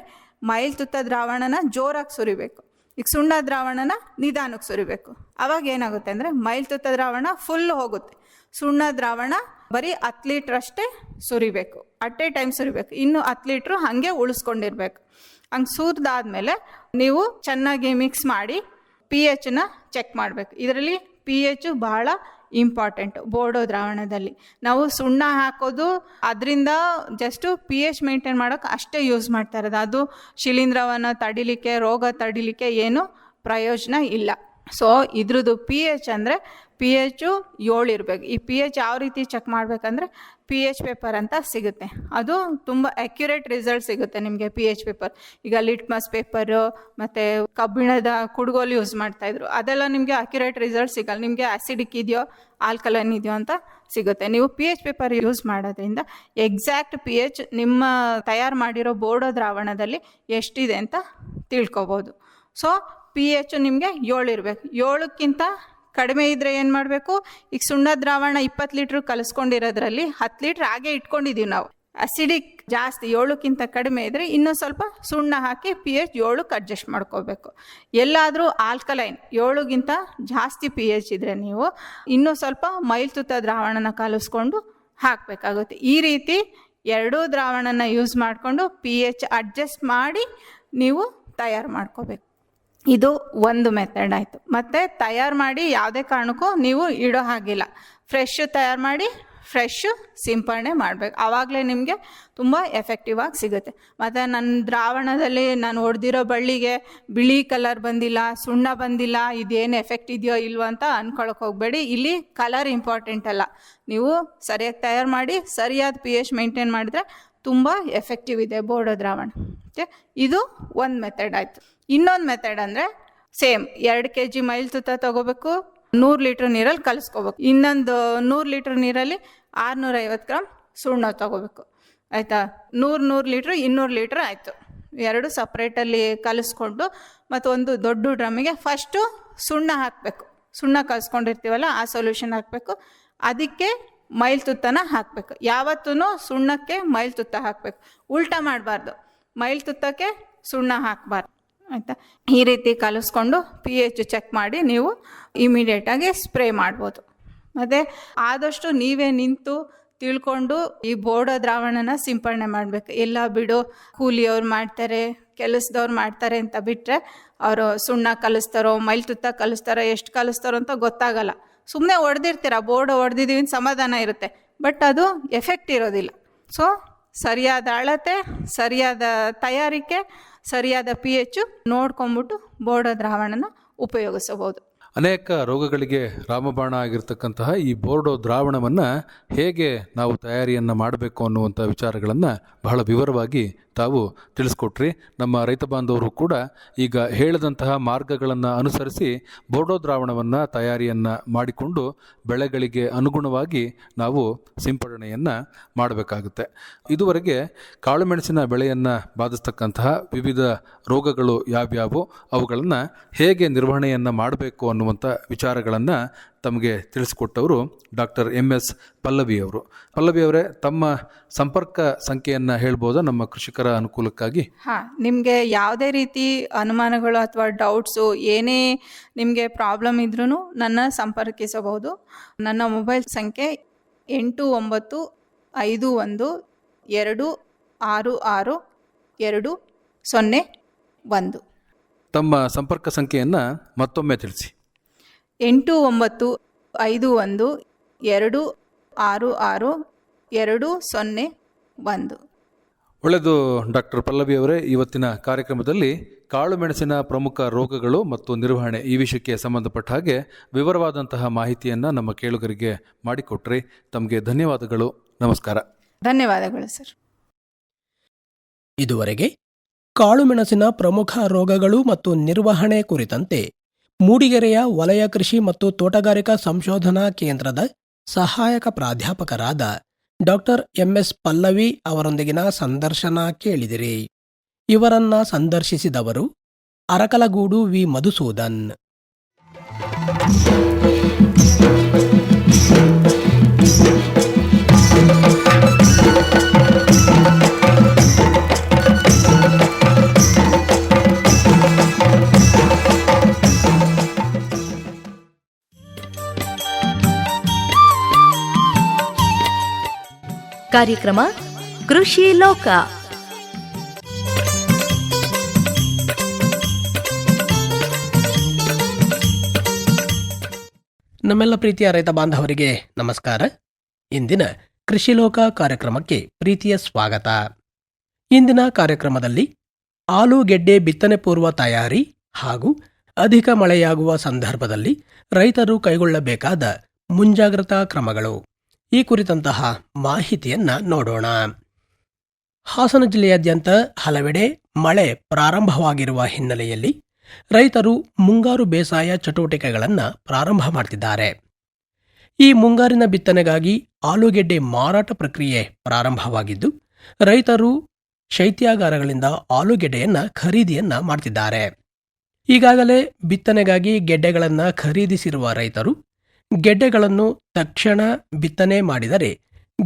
ಮೈಲ್ತುತ್ತ ದ್ರಾವಣನ ಜೋರಾಗಿ ಸುರಿಬೇಕು, ಈಗ ಸುಣ್ಣ ದ್ರಾವಣನ ನಿಧಾನಕ್ಕೆ ಸುರಿಬೇಕು. ಅವಾಗ ಏನಾಗುತ್ತೆ ಅಂದರೆ ಮೈಲ್ತುತ್ತ ದ್ರಾವಣ ಫುಲ್ ಹೋಗುತ್ತೆ, ಸುಣ್ಣ ದ್ರಾವಣ ಬರೀ 10 ಲೀಟ್ರ್ ಅಷ್ಟೇ ಸುರಿಬೇಕು. ಅಟ್ ಎ ಟೈಮ್ ಸುರಿಬೇಕು. ಇನ್ನು 10 ಲೀಟ್ರು ಹಾಗೆ ಉಳಿಸ್ಕೊಂಡಿರ್ಬೇಕು. ಹಂಗೆ ಸುರಿದಾದ್ಮೇಲೆ ನೀವು ಚೆನ್ನಾಗಿ ಮಿಕ್ಸ್ ಮಾಡಿ pHನ ಚೆಕ್ ಮಾಡಬೇಕು. ಇದರಲ್ಲಿ pH ಬಹಳ ಇಂಪಾರ್ಟೆಂಟ್. ಬೋರ್ಡೋ ದ್ರಾವಣದಲ್ಲಿ ನಾವು ಸುಣ್ಣ ಹಾಕೋದು ಅದರಿಂದ ಜಸ್ಟು pH ಮೇಂಟೈನ್ ಮಾಡೋಕ್ಕೆ ಅಷ್ಟೇ ಯೂಸ್ ಮಾಡ್ತಾ ಇರೋದು. ಅದು ಶಿಲೀಂಧ್ರವನ್ನು ತಡಿಲಿಕ್ಕೆ, ರೋಗ ತಡಿಲಿಕ್ಕೆ ಏನು ಪ್ರಯೋಜನ ಇಲ್ಲ. ಸೊ ಇದ್ರದ್ದು pH ಅಂದರೆ pH 7 ಇರಬೇಕು. ಈ pH ಯಾವ ರೀತಿ ಚೆಕ್ ಮಾಡಬೇಕಂದ್ರೆ pH ಪೇಪರ್ ಅಂತ ಸಿಗುತ್ತೆ. ಅದು ತುಂಬ ಅಕ್ಯುರೇಟ್ ರಿಸಲ್ಟ್ ಸಿಗುತ್ತೆ ನಿಮಗೆ pH ಪೇಪರ್. ಈಗ ಲಿಟ್ಮಸ್ ಪೇಪರು ಮತ್ತು ಕಬ್ಬಿಣದ ಕುಡುಗೋಲು ಯೂಸ್ ಮಾಡ್ತಾಯಿದ್ರು, ಅದೆಲ್ಲ ನಿಮಗೆ ಅಕ್ಯುರೇಟ್ ರಿಸಲ್ಟ್ ಸಿಗಲ್ಲ. ನಿಮಗೆ ಆ್ಯಸಿಡಿಕ್ ಇದೆಯೋ ಆಲ್ಕಲೈನ್ ಇದೆಯೋ ಅಂತ ಸಿಗುತ್ತೆ. ನೀವು pH ಪೇಪರ್ ಯೂಸ್ ಮಾಡೋದ್ರಿಂದ ಎಕ್ಸಾಕ್ಟ್ pH ನಿಮ್ಮ ತಯಾರು ಮಾಡಿರೋ ಬೋರ್ಡೋ ದ್ರಾವಣದಲ್ಲಿ ಎಷ್ಟಿದೆ ಅಂತ ತಿಳ್ಕೊಬೋದು. ಸೊ pH ನಿಮಗೆ 7 ಇರಬೇಕು. 7ಕ್ಕಿಂತ ಕಡಿಮೆ ಇದ್ದರೆ ಏನು ಮಾಡಬೇಕು, ಈಗ ಸುಣ್ಣದ ದ್ರಾವಣ 20 ಲೀಟ್ರ್ ಕಲಿಸ್ಕೊಂಡಿರೋದ್ರಲ್ಲಿ 10 ಲೀಟ್ರ್ ಹಾಗೆ ಇಟ್ಕೊಂಡಿದ್ದೀವಿ ನಾವು. ಅಸಿಡಿಕ್ ಜಾಸ್ತಿ 7ಕ್ಕಿಂತ ಕಡಿಮೆ ಇದ್ದರೆ ಇನ್ನೂ ಸ್ವಲ್ಪ ಸುಣ್ಣ ಹಾಕಿ pH 7ಕ್ಕೆ ಅಡ್ಜಸ್ಟ್ ಮಾಡ್ಕೋಬೇಕು. ಎಲ್ಲಾದರೂ ಆಲ್ಕಲೈನ್ 7ಗಿಂತ ಜಾಸ್ತಿ pH ಇದ್ದರೆ ನೀವು ಇನ್ನೂ ಸ್ವಲ್ಪ ಮೈಲ್ತುತ್ತ ದ್ರಾವಣನ ಕಲಿಸ್ಕೊಂಡು ಹಾಕಬೇಕಾಗುತ್ತೆ. ಈ ರೀತಿ ಎರಡೂ ದ್ರಾವಣನ ಯೂಸ್ ಮಾಡಿಕೊಂಡು pH ಅಡ್ಜಸ್ಟ್ ಮಾಡಿ ನೀವು ತಯಾರು ಮಾಡ್ಕೋಬೇಕು. ಇದು ಒಂದು ಮೆಥಡ್ ಆಯಿತು. ಮತ್ತು ತಯಾರು ಮಾಡಿ ಯಾವುದೇ ಕಾರಣಕ್ಕೂ ನೀವು ಇಡೋ ಹಾಗಿಲ್ಲ. ಫ್ರೆಶ್ ತಯಾರು ಮಾಡಿ ಫ್ರೆಶ್ಶು ಸಿಂಪರಣೆ ಮಾಡಬೇಕು. ಆವಾಗಲೇ ನಿಮಗೆ ತುಂಬ ಎಫೆಕ್ಟಿವ್ ಆಗಿ ಸಿಗುತ್ತೆ. ಮತ್ತು ನನ್ನ ದ್ರಾವಣದಲ್ಲಿ ನಾನು ಹೊಡೆದಿರೋ ಬಳ್ಳಿಗೆ ಬಿಳಿ ಕಲರ್ ಬಂದಿಲ್ಲ, ಸುಣ್ಣ ಬಂದಿಲ್ಲ, ಇದೇನು ಎಫೆಕ್ಟ್ ಇದೆಯೋ ಇಲ್ವೋ ಅಂತ ಅಂದ್ಕೊಳಕ್ಕೆ ಹೋಗಬೇಡಿ. ಇಲ್ಲಿ ಕಲರ್ ಇಂಪಾರ್ಟೆಂಟ್ ಅಲ್ಲ. ನೀವು ಸರಿಯಾಗಿ ತಯಾರು ಮಾಡಿ ಸರಿಯಾದ pH ಮೇಂಟೈನ್ ಮಾಡಿದ್ರೆ ತುಂಬ ಎಫೆಕ್ಟಿವ್ ಇದೆ ಬೋರ್ಡೋ ದ್ರಾವಣ. ಓಕೆ, ಇದು ಒಂದು ಮೆಥಡ್ ಆಯಿತು. ಇನ್ನೊಂದು ಮೆಥಡ್ ಅಂದರೆ ಸೇಮ್ 2 kg ಮೈಲ್ತುತ್ತ ತೊಗೋಬೇಕು, 100 ಲೀಟ್ರ್ ನೀರಲ್ಲಿ ಕಲಿಸ್ಕೋಬೇಕು. ಇನ್ನೊಂದು 100 ಲೀಟ್ರ್ ನೀರಲ್ಲಿ 650 ಗ್ರಾಮ್ ಸುಣ್ಣ ತೊಗೋಬೇಕು. ಆಯಿತಾ, 100 ಲೀಟ್ರ್ 200 ಲೀಟ್ರ್ ಆಯಿತು. ಎರಡು ಸಪ್ರೇಟಲ್ಲಿ ಕಲಿಸ್ಕೊಂಡು ಮತ್ತು ಒಂದು ದೊಡ್ಡ ಡ್ರಮ್ಮಿಗೆ ಫಸ್ಟು ಸುಣ್ಣ ಹಾಕಬೇಕು. ಸುಣ್ಣ ಕಲಿಸ್ಕೊಂಡಿರ್ತೀವಲ್ಲ ಆ ಸೊಲ್ಯೂಷನ್ ಹಾಕಬೇಕು. ಅದಕ್ಕೆ ಮೈಲ್ತುತ್ತನ ಹಾಕಬೇಕು. ಯಾವತ್ತೂ ಸುಣ್ಣಕ್ಕೆ ಮೈಲ್ತುತ್ತ ಹಾಕಬೇಕು, ಉಲ್ಟಾ ಮಾಡಬಾರ್ದು. ಮೈಲ್ತುತ್ತಕ್ಕೆ ಸುಣ್ಣ ಹಾಕಬಾರ್ದು. ಆಯಿತಾ, ಈ ರೀತಿ ಕಲಿಸ್ಕೊಂಡು pH ಚೆಕ್ ಮಾಡಿ ನೀವು ಇಮಿಡಿಯೇಟಾಗಿ ಸ್ಪ್ರೇ ಮಾಡ್ಬೋದು. ಮತ್ತು ಆದಷ್ಟು ನೀವೇ ನಿಂತು ತಿಳ್ಕೊಂಡು ಈ ಬೋರ್ಡೋ ದ್ರಾವಣನ ಸಿಂಪರಣೆ ಮಾಡಬೇಕು. ಎಲ್ಲ ಬಿಡು ಕೂಲಿಯವ್ರು ಮಾಡ್ತಾರೆ, ಕೆಲಸದವ್ರು ಮಾಡ್ತಾರೆ ಅಂತ ಬಿಟ್ಟರೆ ಅವರು ಸುಣ್ಣ ಕಲಿಸ್ತಾರೋ ಮೈಲ್ತುತ್ತ ಕಲಿಸ್ತಾರೋ ಎಷ್ಟು ಕಲಿಸ್ತಾರೋ ಅಂತ ಗೊತ್ತಾಗಲ್ಲ. ಸುಮ್ಮನೆ ಹೊಡೆದಿರ್ತೀರ, ಬೋರ್ಡ್ ಹೊಡೆದಿದ್ದೀವಿ ಸಮಾಧಾನ ಇರುತ್ತೆ, ಬಟ್ ಅದು ಎಫೆಕ್ಟ್ ಇರೋದಿಲ್ಲ. ಸೊ ಸರಿಯಾದ ಅಳತೆ, ಸರಿಯಾದ ತಯಾರಿಕೆ, ಸರಿಯಾದ pH ನೋಡ್ಕೊಂಬಿಟ್ಟು ಬೋರ್ಡೋ ದ್ರಾವಣನ ಉಪಯೋಗಿಸಬಹುದು.
ಅನೇಕ ರೋಗಗಳಿಗೆ ರಾಮಬಾಣ ಆಗಿರ್ತಕ್ಕಂತಹ ಈ ಬೋರ್ಡೋ ದ್ರಾವಣವನ್ನು ಹೇಗೆ ನಾವು ತಯಾರಿಯನ್ನು ಮಾಡಬೇಕು ಅನ್ನುವಂಥ ವಿಚಾರಗಳನ್ನು ಬಹಳ ವಿವರವಾಗಿ ತಾವು ತಿಳಿಸ್ಕೊಟ್ರಿ. ನಮ್ಮ ರೈತ ಬಾಂಧವರು ಕೂಡ ಈಗ ಹೇಳಿದಂತಹ ಮಾರ್ಗಗಳನ್ನು ಅನುಸರಿಸಿ ಬೋರ್ಡೋ ದ್ರಾವಣವನ್ನು ತಯಾರಿಯನ್ನು ಮಾಡಿಕೊಂಡು ಬೆಳೆಗಳಿಗೆ ಅನುಗುಣವಾಗಿ ನಾವು ಸಿಂಪಡಣೆಯನ್ನು ಮಾಡಬೇಕಾಗುತ್ತೆ. ಇದುವರೆಗೆ ಕಾಳುಮೆಣಸಿನ ಬೆಳೆಯನ್ನು ಬಾಧಿಸ್ತಕ್ಕಂತಹ ವಿವಿಧ ರೋಗಗಳು ಯಾವ್ಯಾವು, ಅವುಗಳನ್ನು ಹೇಗೆ ನಿರ್ವಹಣೆಯನ್ನು ಮಾಡಬೇಕು ಅನ್ನುವಂಥ ವಿಚಾರಗಳನ್ನು ತಮಗೆ ತಿಳಿಸಿಕೊಟ್ಟವರು ಡಾಕ್ಟರ್ MS ಪಲ್ಲವಿ ಅವರು. ಪಲ್ಲವಿ ಅವರೇ, ತಮ್ಮ ಸಂಪರ್ಕ ಸಂಖ್ಯೆಯನ್ನು ಹೇಳ್ಬೋದಾ ನಮ್ಮ ಕೃಷಿಕರ ಅನುಕೂಲಕ್ಕಾಗಿ?
ಹಾಂ, ನಿಮಗೆ ಯಾವುದೇ ರೀತಿ ಅನುಮಾನಗಳು ಅಥವಾ ಡೌಟ್ಸು ಏನೇ ನಿಮಗೆ ಪ್ರಾಬ್ಲಮ್ ಇದ್ರೂ ನನ್ನ ಸಂಪರ್ಕಿಸಬಹುದು. ನನ್ನ ಮೊಬೈಲ್ ಸಂಖ್ಯೆ 8951266201.
ತಮ್ಮ ಸಂಪರ್ಕ ಸಂಖ್ಯೆಯನ್ನು ಮತ್ತೊಮ್ಮೆ ತಿಳಿಸಿ.
8951266201.
ಒಳ್ಳೆಯದು ಡಾಕ್ಟರ್ ಪಲ್ಲವಿ ಅವರೇ, ಇವತ್ತಿನ ಕಾರ್ಯಕ್ರಮದಲ್ಲಿ ಕಾಳುಮೆಣಸಿನ ಪ್ರಮುಖ ರೋಗಗಳು ಮತ್ತು ನಿರ್ವಹಣೆ ಈ ವಿಷಯಕ್ಕೆ ಸಂಬಂಧಪಟ್ಟ ಹಾಗೆ ವಿವರವಾದಂತಹ ಮಾಹಿತಿಯನ್ನು ನಮ್ಮ ಕೇಳುಗರಿಗೆ ಮಾಡಿಕೊಟ್ರಿ. ತಮಗೆ ಧನ್ಯವಾದಗಳು. ನಮಸ್ಕಾರ.
ಧನ್ಯವಾದಗಳು ಸರ್.
ಇದುವರೆಗೆ ಕಾಳುಮೆಣಸಿನ ಪ್ರಮುಖ ರೋಗಗಳು ಮತ್ತು ನಿರ್ವಹಣೆ ಕುರಿತಂತೆ ಮೂಡಿಗೆರೆಯ ವಲಯ ಕೃಷಿ ಮತ್ತು ತೋಟಗಾರಿಕಾ ಸಂಶೋಧನಾ ಕೇಂದ್ರದ ಸಹಾಯಕ ಪ್ರಾಧ್ಯಾಪಕರಾದ ಡಾಕ್ಟರ್ MS ಪಲ್ಲವಿ ಅವರೊಂದಿಗಿನ ಸಂದರ್ಶನ ಕೇಳಿದಿರಿ. ಇವರನ್ನ ಸಂದರ್ಶಿಸಿದವರು ಅರಕಲಗೂಡು ವಿ ಮಧುಸೂದನ್.
ಕಾರ್ಯಕ್ರಮ ಕೃಷಿ ಲೋಕ.
ನಮ್ಮೆಲ್ಲ ಪ್ರೀತಿಯ ರೈತ ಬಾಂಧವರಿಗೆ ನಮಸ್ಕಾರ. ಇಂದಿನ ಕೃಷಿ ಲೋಕ ಕಾರ್ಯಕ್ರಮಕ್ಕೆ ಪ್ರೀತಿಯ ಸ್ವಾಗತ. ಇಂದಿನ ಕಾರ್ಯಕ್ರಮದಲ್ಲಿ ಆಲೂಗೆಡ್ಡೆ ಬಿತ್ತನೆ ಪೂರ್ವ ತಯಾರಿ ಹಾಗೂ ಅಧಿಕ ಮಳೆಯಾಗುವ ಸಂದರ್ಭದಲ್ಲಿ ರೈತರು ಕೈಗೊಳ್ಳಬೇಕಾದ ಮುಂಜಾಗ್ರತಾ ಕ್ರಮಗಳು, ಈ ಕುರಿತಂತಹ ಮಾಹಿತಿಯನ್ನ ನೋಡೋಣ. ಹಾಸನ ಜಿಲ್ಲೆಯಾದ್ಯಂತ ಹಲವೆಡೆ ಮಳೆ ಪ್ರಾರಂಭವಾಗಿರುವ ಹಿನ್ನೆಲೆಯಲ್ಲಿ ರೈತರು ಮುಂಗಾರು ಬೇಸಾಯ ಚಟುವಟಿಕೆಗಳನ್ನು ಪ್ರಾರಂಭ ಮಾಡ್ತಿದ್ದಾರೆ. ಈ ಮುಂಗಾರಿನ ಬಿತ್ತನೆಗಾಗಿ ಆಲೂಗೆಡ್ಡೆ ಮಾರಾಟ ಪ್ರಕ್ರಿಯೆ ಪ್ರಾರಂಭವಾಗಿದ್ದು ರೈತರು ಶೈತ್ಯಾಗಾರಗಳಿಂದ ಆಲೂಗೆಡ್ಡೆಯನ್ನ ಖರೀದಿಯನ್ನ ಮಾಡ್ತಿದ್ದಾರೆ. ಈಗಾಗಲೇ ಬಿತ್ತನೆಗಾಗಿ ಗೆಡ್ಡೆಗಳನ್ನು ಖರೀದಿಸಿರುವ ರೈತರು ಗೆಡ್ಡೆಗಳನ್ನು ತಕ್ಷಣ ಬಿತ್ತನೆ ಮಾಡಿದರೆ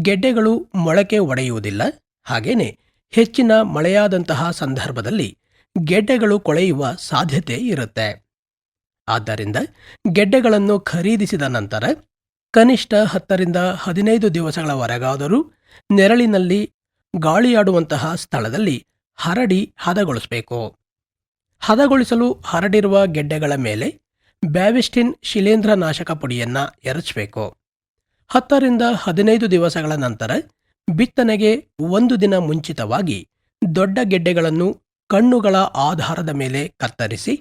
ಗೆಡ್ಡೆಗಳು ಮೊಳಕೆ ಒಡೆಯುವುದಿಲ್ಲ. ಹಾಗೇನೆ ಹೆಚ್ಚಿನ ಮಳೆಯಾದಂತಹ ಸಂದರ್ಭದಲ್ಲಿ ಗೆಡ್ಡೆಗಳು ಕೊಳೆಯುವ ಸಾಧ್ಯತೆ ಇರುತ್ತೆ. ಆದ್ದರಿಂದ ಗೆಡ್ಡೆಗಳನ್ನು ಖರೀದಿಸಿದ ನಂತರ ಕನಿಷ್ಠ 10ರಿಂದ 15 ದಿವಸಗಳವರೆಗಾದರೂ ನೆರಳಿನಲ್ಲಿ ಗಾಳಿಯಾಡುವಂತಹ ಸ್ಥಳದಲ್ಲಿ ಹರಡಿ ಹದಗೊಳಿಸಬೇಕು. ಹದಗೊಳಿಸಲು ಹರಡಿರುವ ಗೆಡ್ಡೆಗಳ ಮೇಲೆ ಬ್ಯಾವಿಸ್ಟಿನ್ ಶಿಲೀಂಧ್ರನಾಶಕ ಪುಡಿಯನ್ನ ಎರಚಬೇಕು. 10ರಿಂದ 15 ದಿವಸಗಳ ನಂತರ ಬಿತ್ತನೆಗೆ 1 ದಿನ ಮುಂಚಿತವಾಗಿ ದೊಡ್ಡ ಗೆಡ್ಡೆಗಳನ್ನು ಕಣ್ಣುಗಳ ಆಧಾರದ ಮೇಲೆ ಕತ್ತರಿಸಿ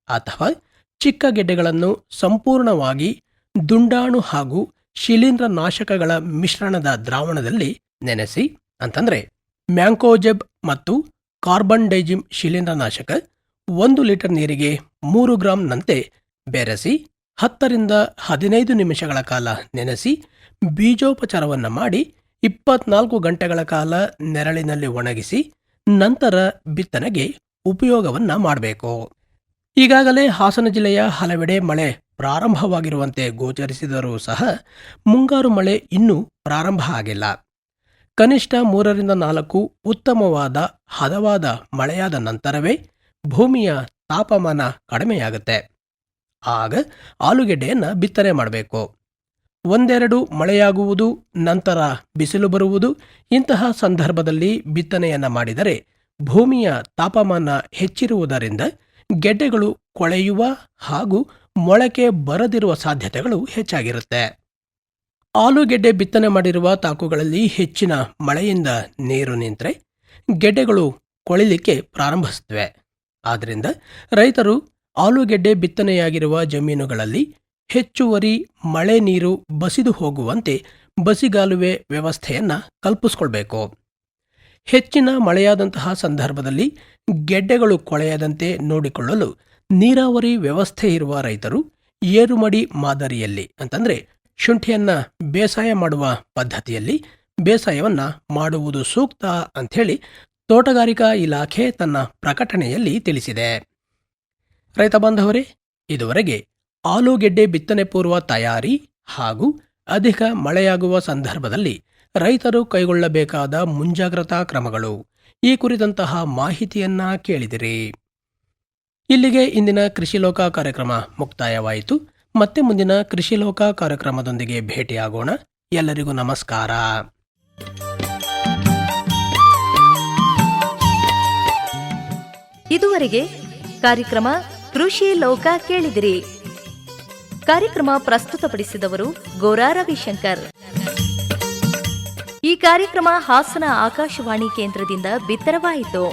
ಅಥವಾ ಚಿಕ್ಕ ಗೆಡ್ಡೆಗಳನ್ನು ಸಂಪೂರ್ಣವಾಗಿ ದುಂಡಾಣು ಹಾಗೂ ಶಿಲೀಂಧ್ರನಾಶಕಗಳ ಮಿಶ್ರಣದ ದ್ರಾವಣದಲ್ಲಿ ನೆನೆಸಿ, ಅಂತಂದ್ರೆ ಮ್ಯಾಂಕೋಜೆಬ್ ಮತ್ತು ಕಾರ್ಬನ್ ಡೈಜಿಮ್ ಶಿಲೀಂಧ್ರನಾಶಕ 1 ಲೀಟರ್ ನೀರಿಗೆ 3 ಗ್ರಾಂನಂತೆ ಬೆರೆಸಿ 10ರಿಂದ 15 ನಿಮಿಷಗಳ ಕಾಲ ನೆನೆಸಿ ಬೀಜೋಪಚಾರವನ್ನು ಮಾಡಿ 24 ಗಂಟೆಗಳ ಕಾಲ ನೆರಳಿನಲ್ಲಿ ಒಣಗಿಸಿ ನಂತರ ಬಿತ್ತನೆಗೆ ಉಪಯೋಗವನ್ನ ಮಾಡಬೇಕು. ಈಗಾಗಲೇ ಹಾಸನ ಜಿಲ್ಲೆಯ ಹಲವೆಡೆ ಮಳೆ ಪ್ರಾರಂಭವಾಗಿರುವಂತೆ ಗೋಚರಿಸಿದರೂ ಸಹ ಮುಂಗಾರು ಮಳೆ ಇನ್ನೂ ಪ್ರಾರಂಭ ಆಗಿಲ್ಲ. ಕನಿಷ್ಠ 3ರಿಂದ 4 ಉತ್ತಮವಾದ ಹದವಾದ ಮಳೆಯಾದ ನಂತರವೇ ಭೂಮಿಯ ತಾಪಮಾನ ಕಡಿಮೆಯಾಗುತ್ತೆ. ಆಗ ಆಲೂಗೆಡ್ಡೆಯನ್ನು ಬಿತ್ತನೆ ಮಾಡಬೇಕು. 1-2 ಮಳೆಯಾಗುವುದು, ನಂತರ ಬಿಸಿಲು ಬರುವುದು, ಇಂತಹ ಸಂದರ್ಭದಲ್ಲಿ ಬಿತ್ತನೆಯನ್ನ ಮಾಡಿದರೆ ಭೂಮಿಯ ತಾಪಮಾನ ಹೆಚ್ಚಿರುವುದರಿಂದ ಗೆಡ್ಡೆಗಳು ಕೊಳೆಯುವ ಹಾಗೂ ಮೊಳಕೆ ಬರದಿರುವ ಸಾಧ್ಯತೆಗಳು ಹೆಚ್ಚಾಗಿರುತ್ತೆ. ಆಲೂಗೆಡ್ಡೆ ಬಿತ್ತನೆ ಮಾಡಿರುವ ತಾಕುಗಳಲ್ಲಿ ಹೆಚ್ಚಿನ ಮಳೆಯಿಂದ ನೀರು ನಿಂತರೆ ಗೆಡ್ಡೆಗಳು ಕೊಳಿಲಿಕ್ಕೆ ಪ್ರಾರಂಭಿಸುತ್ತವೆ. ಆದ್ದರಿಂದ ರೈತರು ಆಲೂಗೆಡ್ಡೆ ಬಿತ್ತನೆಯಾಗಿರುವ ಜಮೀನುಗಳಲ್ಲಿ ಹೆಚ್ಚುವರಿ ಮಳೆ ನೀರು ಬಸಿದು ಹೋಗುವಂತೆ ಬಸಿಗಾಲುವೆ ವ್ಯವಸ್ಥೆಯನ್ನ ಕಲ್ಪಿಸಿಕೊಳ್ಬೇಕು. ಹೆಚ್ಚಿನ ಮಳೆಯಾದಂತಹ ಸಂದರ್ಭದಲ್ಲಿ ಗೆಡ್ಡೆಗಳು ಕೊಳೆಯದಂತೆ ನೋಡಿಕೊಳ್ಳಲು ನೀರಾವರಿ ವ್ಯವಸ್ಥೆ ಇರುವ ರೈತರು ಏರುಮಡಿ ಮಾದರಿಯಲ್ಲಿ, ಅಂತಂದ್ರೆ ಶುಂಠಿಯನ್ನ ಬೇಸಾಯ ಮಾಡುವ ಪದ್ಧತಿಯಲ್ಲಿ ಬೇಸಾಯವನ್ನ ಮಾಡುವುದು ಸೂಕ್ತ ಅಂಥೇಳಿ ತೋಟಗಾರಿಕಾ ಇಲಾಖೆ ತನ್ನ ಪ್ರಕಟಣೆಯಲ್ಲಿ ತಿಳಿಸಿದೆ. ರೈತ ಬಾಂಧವರೇ, ಇದುವರೆಗೆ ಆಲೂಗೆಡ್ಡೆ ಬಿತ್ತನೆ ಪೂರ್ವ ತಯಾರಿ ಹಾಗೂ ಅಧಿಕ ಮಳೆಯಾಗುವ ಸಂದರ್ಭದಲ್ಲಿ ರೈತರು ಕೈಗೊಳ್ಳಬೇಕಾದ ಮುಂಜಾಗ್ರತಾ ಕ್ರಮಗಳು ಈ ಕುರಿತಂತಹ ಮಾಹಿತಿಯನ್ನ ಕೇಳಿದಿರಿ. ಇಲ್ಲಿಗೆ ಇಂದಿನ ಕೃಷಿ ಲೋಕ ಕಾರ್ಯಕ್ರಮ ಮುಕ್ತಾಯವಾಯಿತು. ಮತ್ತೆ ಮುಂದಿನ ಕೃಷಿ ಲೋಕ ಕಾರ್ಯಕ್ರಮದೊಂದಿಗೆ ಭೇಟಿಯಾಗೋಣ. ಎಲ್ಲರಿಗೂ ನಮಸ್ಕಾರ.
ಇದುವರೆಗೆ ಕಾರ್ಯಕ್ರಮ ಕೃಷಿ ಲೋಕ ಕೇಳಿದಿರಿ. ಕಾರ್ಯಕ್ರಮ ಪ್ರಸ್ತುತಪಡಿಸಿದವರು ಗೋರಾ ರವಿಶಂಕರ್. ಈ ಕಾರ್ಯಕ್ರಮ ಹಾಸನ ಆಕಾಶವಾಣಿ ಕೇಂದ್ರದಿಂದ ಬಿತ್ತರವಾಯಿತು.